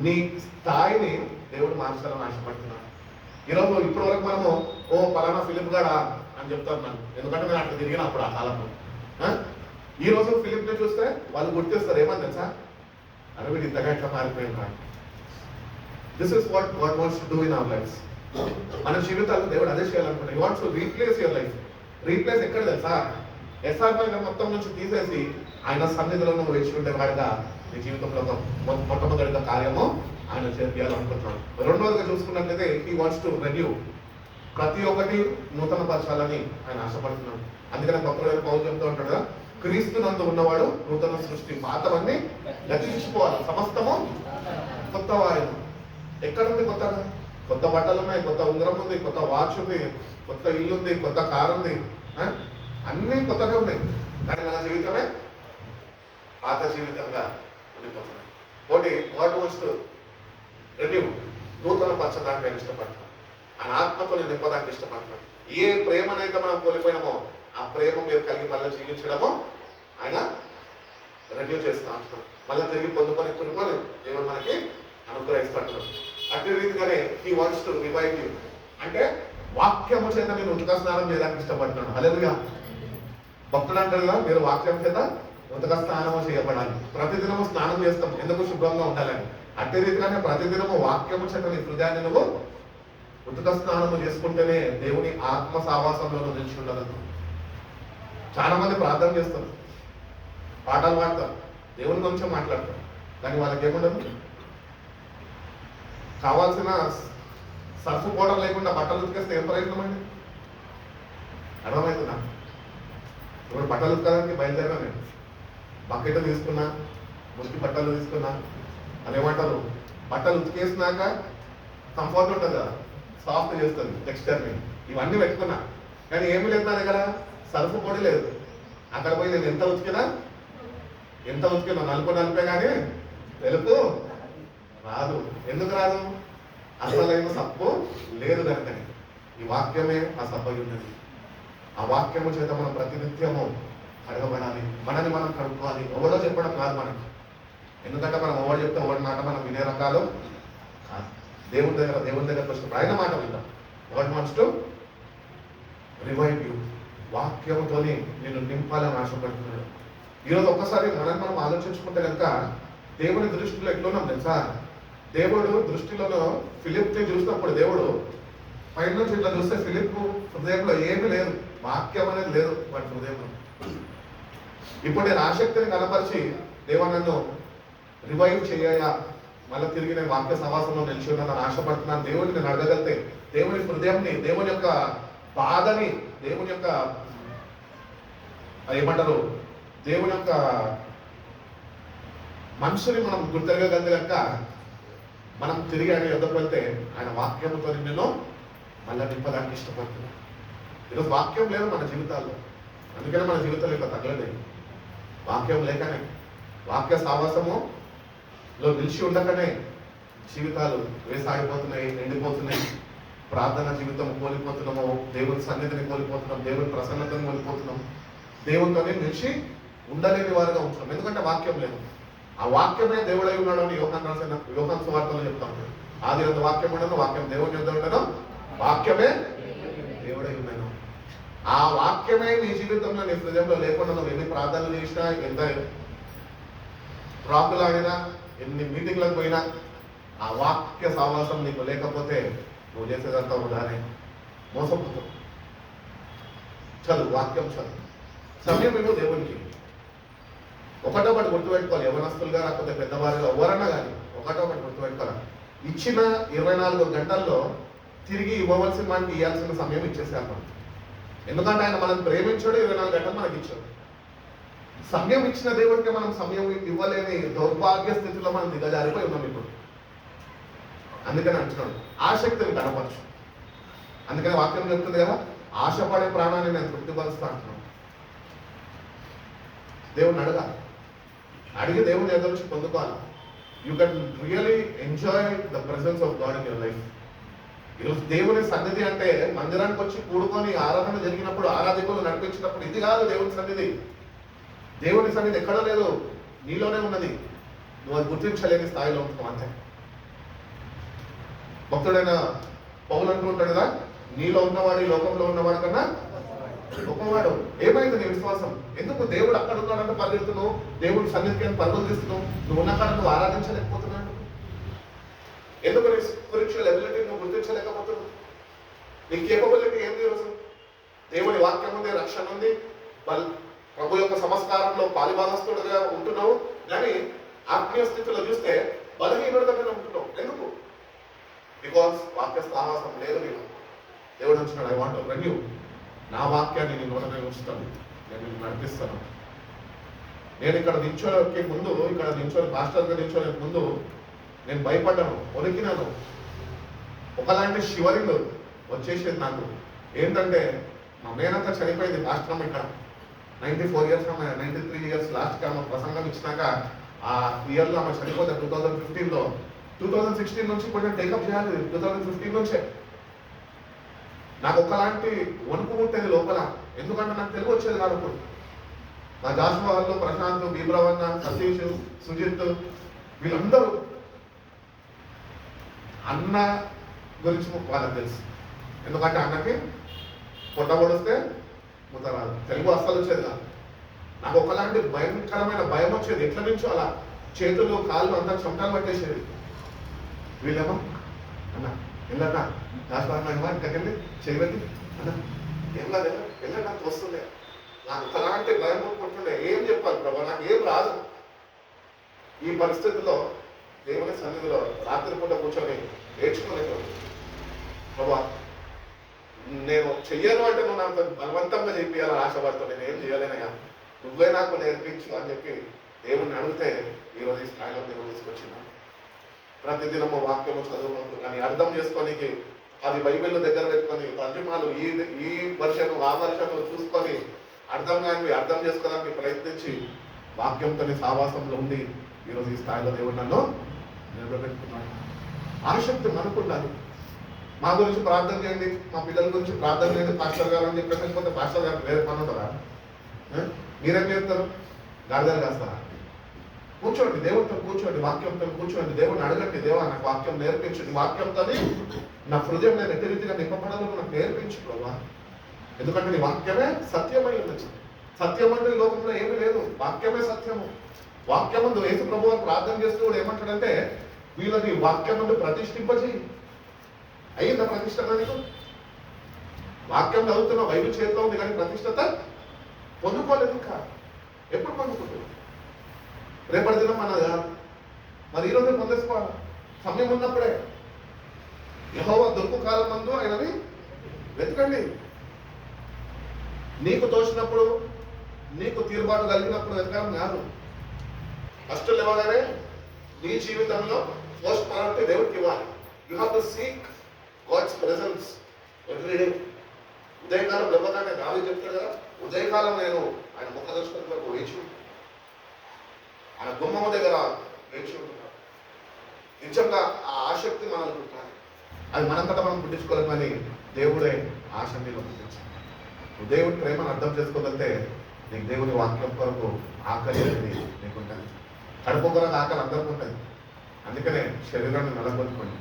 నీ స్థాయిని దేవుడు మార్చాలని ఆశపడుతున్నాడు. ఈరోజు ఇప్పటి వరకు మనము పలానా ఫిలిప్ గాడా అని చెప్తాను, ఎందుకంటే నేను అట్లా తిరిగిన అప్పుడు ఆ కాలంలో. ఈ రోజు ఫిలిప్ ని చూస్తే వాళ్ళు గుర్తిస్తారు, ఏమని తెలుసా, అరే వీడు ఇంతగా ఎట్లా మారిపోయింది రా. This is what God wants to do in our lives. మన జీవితాల్లో దేవుడు అదే చేయాలనుకుంటాడు. You wants to replace your life. Replace ఎక్కడ తెలుసా? ఎస్ఆర్ నగర్ మొత్తం నుంచి తీసేసి ఆయన సన్నిధిలో నువ్వు వేచి ఉండే వాడిగా నీ జీవితంలో మొట్టమొదటిగా కార్యము ఆయన చేయాలనుకుంటున్నాడు. రెండవదిగా చూసుకున్నట్లయితే హీ వాంట్స్ టు రెన్యూ. ప్రతి ఒక్కటి నూతన పరచాలని ఆయన ఆశపడుతున్నాడు. అందుకనే భక్తుడు పౌలు చెప్తూ ఉంటాడు కదా, క్రీస్తు నందు ఉన్నవాడు నూతన సృష్టి, పాతవన్నీ గతించిపోవాలి, సమస్తము కొత్త వాయు. ఎక్కడుంది కొత్తగా? కొత్త బట్టలు ఉన్నాయి, కొత్త ఉంగరం ఉంది, కొత్త వాచ్ ఉంది, కొత్త ఇల్లు ఉంది, కొత్త కారు ఉంది, అన్నీ కొత్తగా ఉన్నాయి. కానీ మన జీవితమే పాత జీవితంగా ఉండిపోతున్నాయి. ఒకటి గాడ్ వాంట్స్ టు రెన్యూ, నూతన పరచడానికి ఆయన ఇష్టపడుతున్నాడు. ఆయన ఆత్మతో నింపడానికి ఇష్టపడుతున్నాడు. ఏ ప్రేమనైతే మనం కోల్పోయినామో ఆ ప్రేమ మీరు కలిగి మళ్ళీ జీవించడమో ఆయన రెన్యూ చేస్తూ ఉంటున్నాడు. మళ్ళీ తిరిగి పొందుకొని దేవుడు మనకి అనుగ్రహిస్తున్నాడు. అదే రీతిగానే he wants to revive you. అంటే వాక్యము చేత నేను ఉతుక స్నానం చేయడానికి ఇష్టపడుతున్నాను. హల్లెలూయా. భక్తులు అంటారు కదా, మీరు వాక్యం చేత ఉతుక స్నానము చేయబడాలి. ప్రతిదినము స్నానం చేస్తాం, ఎందుకు శుభ్రంగా ఉండాలని. అదే రీతిగానే ప్రతిదినము వాక్యము చేత నీ హృదయాన్ని నువ్వు ఉతుక స్నానము చేసుకుంటేనే దేవుని ఆత్మ సావాసంలో నిలిచి ఉండదు. చాలా మంది ప్రార్థన చేస్తారు, పాటలు పాడతారు, దేవుని గురించి మాట్లాడతారు, కానీ వాళ్ళకి ఏముండదు. కావాల్సిన సర్ఫ్ పౌడర్ లేకుండా బట్టలు ఉతికేస్తే ఏం ప్రయోజనం అండి? అర్థమవుతుందా? ఇప్పుడు బట్టలు ఉతకడానికి బయలుదేరా, నేను బకెట్ తీసుకున్నా, మురికి బట్టలు తీసుకున్నా, అదేమంటారు, బట్టలు ఉతికేసినాక కంఫర్ట్ ఉంటుంది కదా, సాఫ్ట్ చేస్తుంది టెక్స్చర్ని, ఇవన్నీ పెట్టుకున్నా, కానీ ఏమి లేదు నా దగ్గర, సర్ఫ్ పొడి లేదు. అక్కడ పోయి నేను ఎంత ఉతికినా నలుపే కానీ తెలుపు రాదు. ఎందుకు రాదు? అసలైన సబ్బు లేదు కనుకని. ఈ వాక్యమే ఆ సబ్బు ఉన్నది. ఆ వాక్యము చేత మనం ప్రతినిత్యము కడగబడాలి, మనని మనం కడుక్కోవాలి. ఎవరో చెప్పడం కాదు మనకి, ఎందుకంటే మనం ఎవరు చెప్తే ఎవరి మాట మనం వినే రకాలు కాదు. దేవుని దగ్గర వచ్చినప్పుడు ఆయన మాట విందాం. God wants to revive you. వాక్యముతోని నేను నింపాలని ఆశపడుతున్నాడు. ఈరోజు ఒక్కసారి మనం ఆలోచించుకుంటే కనుక దేవుని దృష్టిలో ఎట్లున్నాం తెలుసా? దేవుడు దృష్టిలో ఫిలిప్ ని చూసినప్పుడు దేవుడు పైన నుంచి ఇట్లా చూస్తే ఫిలిప్ హృదయంలో ఏమీ లేదు, వాక్యం అనేది లేదు వాటి హృదయంలో. ఇప్పుడు నేను ఆసక్తిని కనపరిచి దేవా నన్ను రివైవ్ చేయ, మళ్ళీ తిరిగి నేను వాక్య సమాసంలో నిలిచి ఉన్నాను ఆశపడుతున్నాను. దేవుడిని నేను అడగగలితే దేవుని హృదయంని, దేవుని యొక్క బాధని, దేవుని యొక్క ఏమంటారు, దేవుని యొక్క మనసుని మనం గుర్తెరగగలిగే కనుక మనం తిరిగి ఆయన యుద్ధకు వెళ్తే ఆయన వాక్యముతో నిన్ను మళ్ళీ నింపడానికి ఇష్టపడుతున్నాను. ఈరోజు వాక్యం లేదు మన జీవితాల్లో, అందుకనే మన జీవితాలు ఇట్లా తగలలేదు. వాక్యం లేకనే, వాక్య సావాసములో నిలిచి ఉండకనే జీవితాలు వేసాగిపోతున్నాయి, ఎండిపోతున్నాయి. ప్రార్థన జీవితం కోల్పోతున్నాము, దేవుని సన్నిధిని కోల్పోతున్నాం, దేవుని ప్రసన్నతను కోల్పోతున్నాం, దేవునితోనే నిలిచి ఉండలేని వారుగా ఉంటున్నాం. ఎందుకంటే వాక్యం లేదు. ఆ వాక్యమే దేవుడై ఉన్నాడు అని యోహాను సువార్తలో చెప్తా ఉంటాడు. ఆది అంత వాక్యం ఉండను, వాక్యం దేవుని యొద్ద ఉండను, వాక్యమే దేవుడై ఉన్నాను. ఆ వాక్యమే నీ జీవితంలో, నీ హృదయంలో లేకుండా నువ్వు ఎన్ని ప్రార్థనలు చేసినా, ఎంత ప్రాకులు ఆడినా, ఎన్ని మీటింగ్లకు పోయినా, ఆ వాక్య సావాసం నీకు లేకపోతే నువ్వు చేసేదంతా ఉదాహరణ మోసపోతావు. చదువు, వాక్యం చదువు, సమయం ఏమో దేవునికి. ఒకటో ఒకటి గుర్తుపెట్టుకోవాలి, యవనస్తులుగా లేకపోతే పెద్దవారుగా ఎవరన్నా కానీ ఒకటో ఒకటి గుర్తుపెట్టుకోవాలి. ఇచ్చిన 24 గంటల్లో తిరిగి ఇవ్వవలసిన మనకి ఇవ్వాల్సిన సమయం ఇచ్చేసారు మనం. ఎందుకంటే ఆయన మనం ప్రేమించాడు, 24 గంటలు మనకి ఇచ్చాడు. సమయం ఇచ్చిన దేవుడికి మనం సమయం ఇవ్వలేని దౌర్భాగ్య స్థితిలో మనం దిగజారిపోయి ఉన్నాం ఇప్పుడు. అందుకని అంటున్నాడు, ఆసక్తిని కనపరచు. అందుకని వాక్యం చెప్తుంది కదా, ఆశపడే ప్రాణాన్ని నేను తృప్తిపరుస్తా అంటున్నాను. దేవుని అడిగి దేవుని ఎదురు పొందుకోవాలి. You can really enjoy the presence of God in your life. ఈరోజు దేవుని సన్నిధి అంటే మందిరానికి వచ్చి కూడుకొని ఆరాధన జరిగినప్పుడు, ఆరాధకులు నడిపించినప్పుడు, ఇది కాదు దేవుని సన్నిధి. దేవుని సన్నిధి ఎక్కడో లేదు, నీలోనే ఉన్నది. నువ్వు అది గుర్తించలేని స్థాయిలో ఉంటావు అంతే. భక్తుడైన పౌలు అంటుంటాడు కదా, నీలో ఉన్నవాడు ఈ లోకంలో ఉన్నవాడు కన్నా గొప్పవాడు. ఏమైంది నీ విశ్వాసం? ఎందుకు దేవుడు అక్కడ ఉన్నాడంటే పరిగెడుతున్నావు, దేవుడి సన్నిధికి పరుగులు తీస్తున్నావు, నువ్వు ఉన్న కాడ నువ్వు ఆరాధించలేకపోతున్నావు. ఎందుకు నీ స్పిరిచువల్ ఎబిలిటీ నువ్వు గుర్తించలేకపోతున్నావు? నీ కేపబిలిటీ ఏంది? రోజు దేవుడి వాక్యం ఉంది, రక్షణ ఉంది, ప్రభు యొక్క సంస్కారంలో పాలిభాగస్తుడుగా ఉంటున్నావు, కానీ ఆత్మీయ స్థితిలో చూస్తే బలహీనుడిగానే ఉంటున్నావు. ఎందుకు? బికాస్ వాక్య సాహసం లేదు నీకు. దేవుడు అంటున్నాడు, ఐ వాంట్ టు రెన్యూ. నా వాక్యాన్ని నీ నోట నేను ఉంచుతాను, నేను నిన్ను నడిపిస్తాను. నేను ఇక్కడ నిల్చోకి ముందు, ఇక్కడ నిల్చొని పాస్టర్గా నిల్చోని ముందు నేను భయపడ్డాను, వణికినాను. ఒకలాంటి షివరింగ్ వచ్చేసేది నాకు. ఏంటంటే మా మేనంతా చనిపోయింది పాస్టర్ అమ్మ ఇక్కడ. 94 years 93 years లాస్ట్కి ఆమె ప్రసంగం ఇచ్చినాక ఆ ఇయర్లో ఆమె చనిపోతే 2015లో. 2016 నుంచి ఇప్పుడు నేను టేకప్ చేయాలి. 2015 నుంచే నాకు ఒకలాంటి వణుకు ఉంటుంది లోపల. ఎందుకంటే నాకు తెలుగు వచ్చేది కాదు. అప్పుడు మా జాషువా వాళ్ళు, ప్రశాంత్, బీబ్రవన్న, సతీష్, సుజిత్, వీళ్ళందరూ అన్న గురించి వాళ్ళకి తెలుసు. ఎందుకంటే అన్నకి పొట్టబడిస్తే ముతరాదు, తెలుగు అస్సలు వచ్చేది కాదు. నాకు ఒకలాంటి భయంకరమైన భయం వచ్చేది. ఎట్ల నుంచో అలా చేతులు కాళ్ళు అంతా చెమటలు పట్టేసేది. వీళ్ళేమో అన్న వెళ్ళన్నా దాచుకున్నా ఇంకెళ్ళి చేయబెట్టి అన్న ఏం కాదు వెళ్ళండి నాకు వస్తుండే. నాకు అలాంటి భయం కొట్టుండే. ఏం చెప్పాలి ప్రభా, నాకు ఏం రాదు. ఈ పరిస్థితుల్లో దేవుని సన్నిధిలో రాత్రిపూట కూర్చొని నేర్చుకోలేదు. ప్రభా నేను చెయ్యను అంటే నువ్వు నాకు బలవంతంగా చెప్పాలని ఆశపడతావు. నేను ఏం చేయలేనయ్యా, నువ్వే నాకు నేర్పించు అని చెప్పి దేవుణ్ణి అడిగితే ఈరోజు ఈ స్థాయిలో దేవుడు తీసుకొచ్చింది. ప్రతిదినము వాక్యము చదువుకుంటూ కానీ అర్థం చేసుకోనికి అది బైబిల్ దగ్గర పెట్టుకొని తర్జుమాలు ఈ వర్షను ఆ వర్షను చూసుకొని అర్థం చేసుకోవడానికి ప్రయత్నించి వాక్యంతో సావాసంలో ఉండి ఈరోజు ఈ స్థాయిలో దేవుడు నన్ను నిలబెట్టుకున్నాడు. ఆసక్తి మనకు ఉండాలి. మా గురించి ప్రార్థన చేయండి, మా పిల్లల గురించి ప్రార్థన చేయండి పాస్టర్ గారు అని చెప్పేసి పోతే పాస్టర్ గారు వేరే పని ఉంటుందా? మీరేం చేస్తారు? గాడిదలు కాస్తారా? కూర్చోండి, దేవుడితో కూర్చోండి, వాక్యంతో కూర్చోండి, దేవుడిని అడగండి, దేవా నాకు వాక్యం నేర్పించండి, వాక్యంతో నా హృదయం నేను ఎట్టి రీతిగా నింపబడాలో నాకు నేర్పించు ప్రభా. ఎందుకంటే నీ వాక్యమే సత్యమై ఉండొచ్చు. సత్యం అంటే ఈ లోకంలో ఏమీ లేదు, వాక్యమే సత్యము. వాక్యమందు యేసు ప్రభువు ప్రార్థన చేస్తూ కూడా ఏమంటాడంటే వీళ్ళని వాక్యమందు ప్రతిష్ఠింపజేయి. అయ్యిందా ప్రతిష్టత? నీకు వాక్యం చదువుతున్న బైబిల్ చేతిలో ఉంది కానీ ప్రతిష్టత పొందుకోలేదు. ఇంకా ఎప్పుడు పొందుకుంటుంది? రేపటి దినం మనది కాదు. మరి ఈరోజు పొందేసుకోవాలి. సమయం ఉన్నప్పుడే యెహోవా దొరుకు కాలం మందు ఆయనని వెతకండి. నీకు తోచినప్పుడు, నీకు తీరుబాటు కలిగినప్పుడు వెతకడం కాదు. ఫస్ట్ లేవగానే నీ జీవితంలో ఫస్ట్ ప్రయారిటీ దేవుడికి ఇవ్వాలి. You have to seek God's presence everyday ఉదయకాలం లేవగానే దావీదు చెప్తాడు కదా, ఉదయకాలం నేను ఆయన ముఖ దర్శనం వరకు వేచి ఉంటాను, ఆయన గుమ్మము దగ్గర వేచి ఉంటున్నాను. నిజంగా ఆ ఆసక్తి మనల్ని పుట్టాలి. అది మనంతటా మనం పుట్టించుకోలేం, కానీ దేవుడే ఆసక్తిలో పుట్టించాలి. నువ్వు దేవుడి ప్రేమను అర్థం చేసుకోగలిగితే నీకు దేవుని వాక్యం కొరకు ఆకలి అనేది నీకుంటుంది. కడుపు కొరకు ఆకలి అందరికీ ఉంటుంది. అందుకనే శరీరాన్ని నెలకొల్పుకోండి.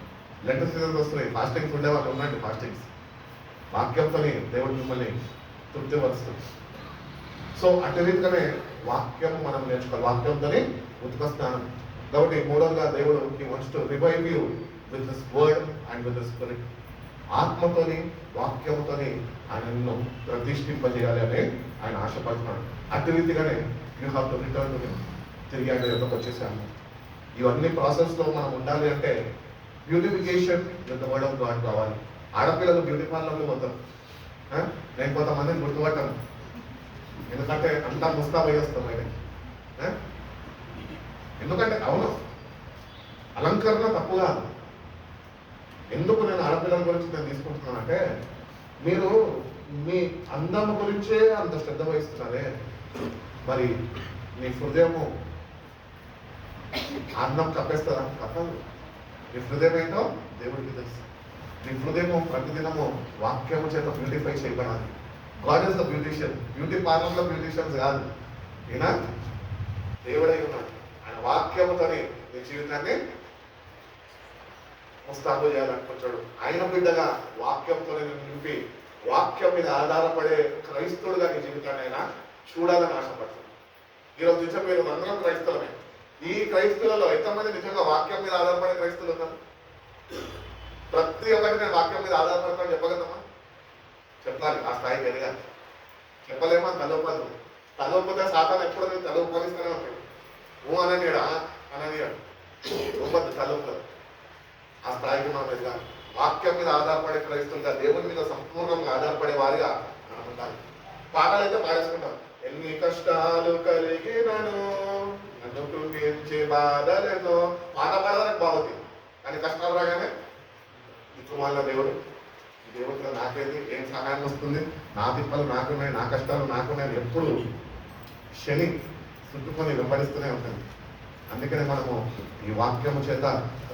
లెంట్ సీజన్స్ వస్తున్నాయి, ఫాస్టింగ్స్ ఉండే వాళ్ళు ఉండండి. ఫాస్టింగ్స్ వాక్యంతో దేవుడు మిమ్మల్ని తృప్తిపరుస్తుంది. సో అటు రీతిగానే వాక్యం మనం నేర్చుకోవాలి. వాక్యంతోనే ఉత్క స్నానం. కాబట్టి మూడవగా దేవుడు he wants to revive you with this word and with this spirit. ఆత్మతోని వాక్యంతోని ఆయన నిన్ను ప్రతిష్ఠింపజేయాలి అని ఆయన ఆశపడుతున్నాడు. అటు రీతిగానే you have to return to him. తిరిగి ఆయన యొక్కకు వచ్చేసాము. ఇవన్నీ ప్రాసెస్లో మనం ఉండాలి అంటే beautification with the word of God కావాలి. ఆడపిల్లలు బ్యూటీ పార్లర్లో పోతారు. నేను కొంతమందిని గుర్తుపట్టాను, ఎందుకంటే అంతా ముస్తాబై వస్తాం ఆయన. ఎందుకంటే అవును, అలంకరణ తప్పు కాదు. ఎందుకు నేను ఆడపిల్లల గురించి నేను తీసుకుంటున్నానంటే, మీరు మీ అందం గురించే అంత శ్రద్ధ వహిస్తున్నారే, మరి నీ హృదయము అందం కప్పేస్తుందా? కప్పదు. నీ హృదయం ఏంటో దేవుడికి తెలుసు. నీ హృదయము ప్రతిదినము వాక్యము చేత బ్యూటిఫై చేయబడాలి. God is the beautician. Beauty పార్లర్లో బ్యూటిషియన్స్ కాదు, ఈయన దేవుడై ఉన్నాడు. ఆయన వాక్యముతోని నీ జీవితాన్ని ముస్తాబు చేయాలనుకుంటాడు. ఆయన బిడ్డగా వాక్యంతో నింపి వాక్యం మీద ఆధారపడే క్రైస్తవుడుగా నీ జీవితాన్ని ఆయన చూడాలని ఆశపడుతుంది. ఈరోజు నిజం మీరు అందరం క్రైస్తవులమే. ఈ క్రైస్తవులలో ఎంతమంది నిజంగా వాక్యం మీద ఆధారపడే క్రైస్తవులు ఉన్నారు? ప్రతి ఒక్కటి నేను వాక్యం మీద ఆధారపడతాను చెప్పగలమా? చెప్పాలి. ఆ స్థాయికి ఎదగాలి. చెప్పలేమా? తలవపదు. తలవపోతే సాతాను ఎప్పుడు నేను తలవపోలిస్తూనే ఉంటాడు. అననీడా అననీయాడు రూపద్దు తలవపదు. ఆ స్థాయికి మనం ఎదగాలి. వాక్యం మీద ఆధారపడే క్రైస్తవులుగా, దేవుని మీద సంపూర్ణంగా ఆధారపడే వారిగా మనం ఉండాలి. పాటలు అయితే పాడేసుకుంటాం. ఎన్ని కష్టాలు కలిగినను నన్ను కృంగించే బాధలను. పాట పాడడానికి బాగుంది, కానీ కష్టాలు రాగానే ఇటుమాల దేవుడు, దేవుడితో నాకేది, ఏం సహాయం వస్తుంది, నా తిప్పలు నాకున్నాయి, నా కష్టాలు నాకున్నాయి, ఎప్పుడు శని చుట్టుకొని వెంబడిస్తూనే ఉంటుంది. అందుకనే మనము ఈ వాక్యము చేత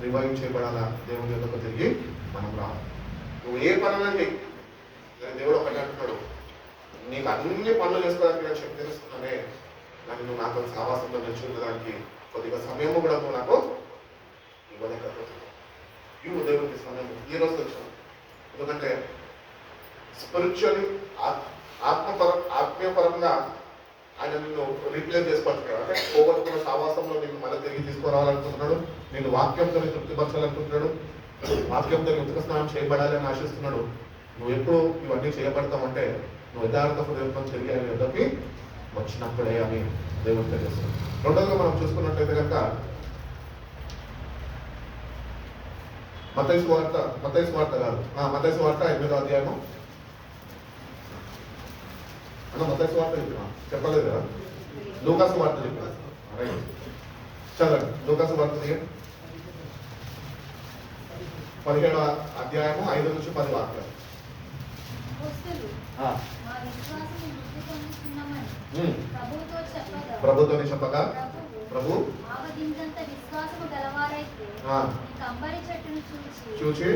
రివైవ్ చేయబడాలా, దేవుని యొక్కకు తిరిగి మనం రావాలి. నువ్వు ఏ పనులు చేయి, దేవుడు ఒకటి అంటున్నాడు, నీకు అన్ని పనులు చేసుకోవడానికి నేను శక్తి ఇస్తున్నానే, నన్ను నువ్వు నాతో సావాసంలో నిల్చుకోవడానికి కొద్దిగా సమయము కూడా నువ్వు నాకు ఇవ్వలేకపోతున్నావు. ఇవ్వు దేవుడికి సమయం. ఈ రోజు వచ్చాను ఎందుకంటే స్పిరిచువల్లీ ఆత్మీయపరంగా ఆయన నిన్ను రీప్లేస్ చేసుకోవాలనుకుంటున్నాడు. అంటే పోగొట్టుకున్న సావాసంలో నిన్ను మళ్ళీ తిరిగి తీసుకురావాలనుకుంటున్నాడు. నేను వాక్యంతో తృప్తిపరచాలనుకుంటున్నాడు. వాక్యంతో ఉతక స్నానం చేయబడాలి అని ఆశిస్తున్నాడు. నువ్వు ఎప్పుడు ఇవన్నీ చేయబడతావంటే నువ్వు యథార్థ హృదయంతో తిరిగి ఆయన యొక్కకి వచ్చినప్పుడే అని దేవుడు తెలియజేస్తున్నాడు. రెండోగా మనం చూసుకున్నట్లయితే కనుక మత్తయి సువార్త కాదు, మత్తయి సువార్త 8వ అధ్యాయము. మత్తయి సువార్త చెప్పలేదు కదా, లూకా సువార్త చెప్పారు. చదవండి లూకా సువార్త 17వ అధ్యాయము 5 నుంచి 10 వాక్యాలు. ప్రభుత్వం చెప్పగా ప్రభు కంబరి చెట్టును చూచి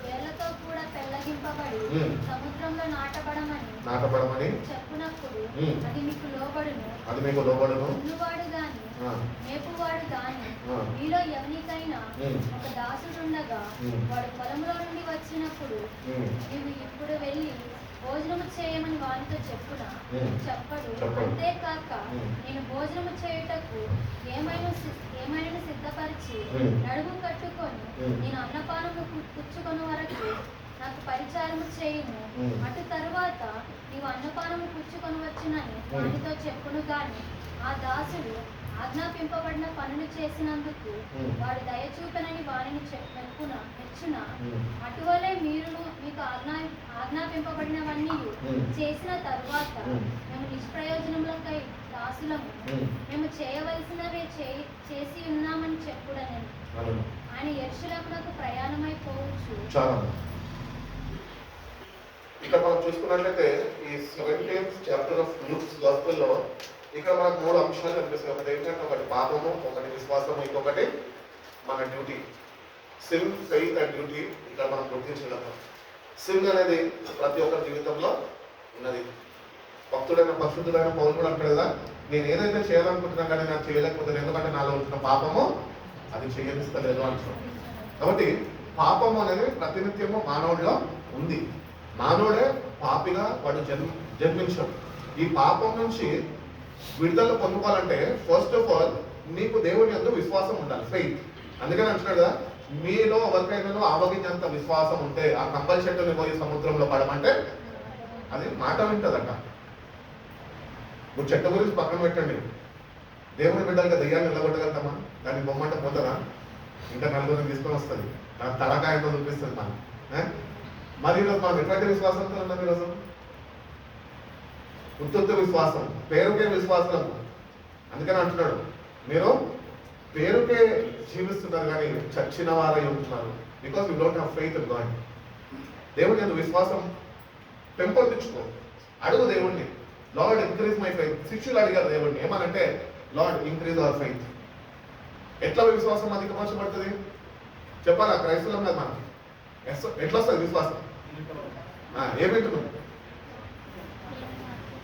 వేళ్లతో కూడా పెళ్లగింపబడి సముద్రంలో నాటబడమని చెప్పునప్పుడు అది మీకు లోబడును. ఉన్నవాడు గాని మేపువాడు గాని మీలో ఎవరికైనా ఒక దాసుడుండగా వాడు పొలంలో నుండి వచ్చినప్పుడు నీవు ఇప్పుడు వెళ్ళి భోజనము చేయమని వారితో చెప్పడు. అంతేకాక నేను భోజనము చేయుటకు ఏమైనా సిద్ధపరిచి నడుము కట్టుకొని నేను అన్నపానము పుచ్చుకొని వరకు నాకు పరిచారము చేయుము. అటు తరువాత నీవు అన్నపానము పుచ్చుకొని వచ్చునని వారితో చెప్పును గాని ఆ దాసుడు ఆజ్ఞాపింపబడిన పనులు చేసినందుకు వాడు దయచూపనని వారిని మెచ్చున. అటువలే మీరును మీకు ఆజ్ఞాపింపబడినవన్నీ చేసిన తరువాత మేము నిష్ప్రయోజనములకై దాసులము, మేము చేయవలసినవే చేసి ఉన్నామని చెప్పుడని ఆయన యెరూషలేమునకు ప్రయాణమైపోవచ్చు. ఇక్కడ మనం చూసుకున్నట్లయితే ఈ 17th చాప్టర్ ఆఫ్ లూక్స్ గాస్పెల్లో ఇక్కడ మనకు 3 అంశాలు కనిపిస్తాయి. ఒకటి ఏంటంటే ఒకటి పాపము, ఒకటి విశ్వాసము, ఇంకొకటి మన duty. Sin, faith and duty ఇక్కడ మనం గుర్తించగలం. సిన్ అనేది ప్రతి ఒక్కరి జీవితంలో ఉన్నది. భక్తుడైన పరిశుద్ధుడైన పౌలు కూడా అంటాడు కదా, నేను ఏదైతే చేయాలనుకుంటున్నా కానీ నాకు చేయలేకపోతే ఎందుకంటే నాలో ఉంటున్న పాపము అది చేయనిస్తలేదు అంటున్నాం. కాబట్టి పాపము అనేది ప్రతినిత్యము మానవుడిలో ఉంది. మానవుడే పాపిగా వాడు జన్మించాడు. ఈ పాపం నుంచి విడుదల పొందుకోవాలంటే ఫస్ట్ ఆఫ్ ఆల్ నీకు దేవుని యందు విశ్వాసం ఉండాలి, ఫెయిత్. అందుకని అంటున్నాడు కదా, మీలో ఎవరికైనా ఆవగించేంత విశ్వాసం ఉంటే ఆ కంపల్ చెట్టుని పోయి సముద్రంలో పడమంటే అది మాట వింటదట. నువ్వు చెట్టు గురించి పక్కన పెట్టండి, దేవుని బిడ్డలుగా దెయ్యాన్ని నిలబెట్టగలుగుతామా? దాన్ని బొమ్మంట పోతుందా? ఇంకా నలుగురిని తీసుకొని వస్తుంది, తలకాయంతో చూపిస్తుంది మనం. మరి ఈరోజు మనం ఎటువంటి విశ్వాసంతో ఉన్నాం? ఈరోజు ఉత్తు విశ్వాసం, పేరుకే విశ్వాసం. అందుకని అంటున్నాడు, మీరు పేరుకే జీవిస్తున్నారు కానీ చచ్చిన వారై ఉంటున్నారు. Because you don't have faith in God. దేవుని యందు విశ్వాసం పెంపొందించుకో. అడుగు దేవుణ్ణి, లార్డ్ ఇంక్రీజ్ మై ఫెయిత్. శిష్యులు అడిగారు దేవుణ్ణి, ఏమనంటే లార్డ్ ఇంక్రీజ్ అవర్ ఫెయిత్. ఎట్లా విశ్వాసం అధికపరచబడుతుంది చెప్పాలా? క్రైస్తవులం కదా మనం. ఎట్లా వస్తుంది విశ్వాసం? ఏమింటున్నాం?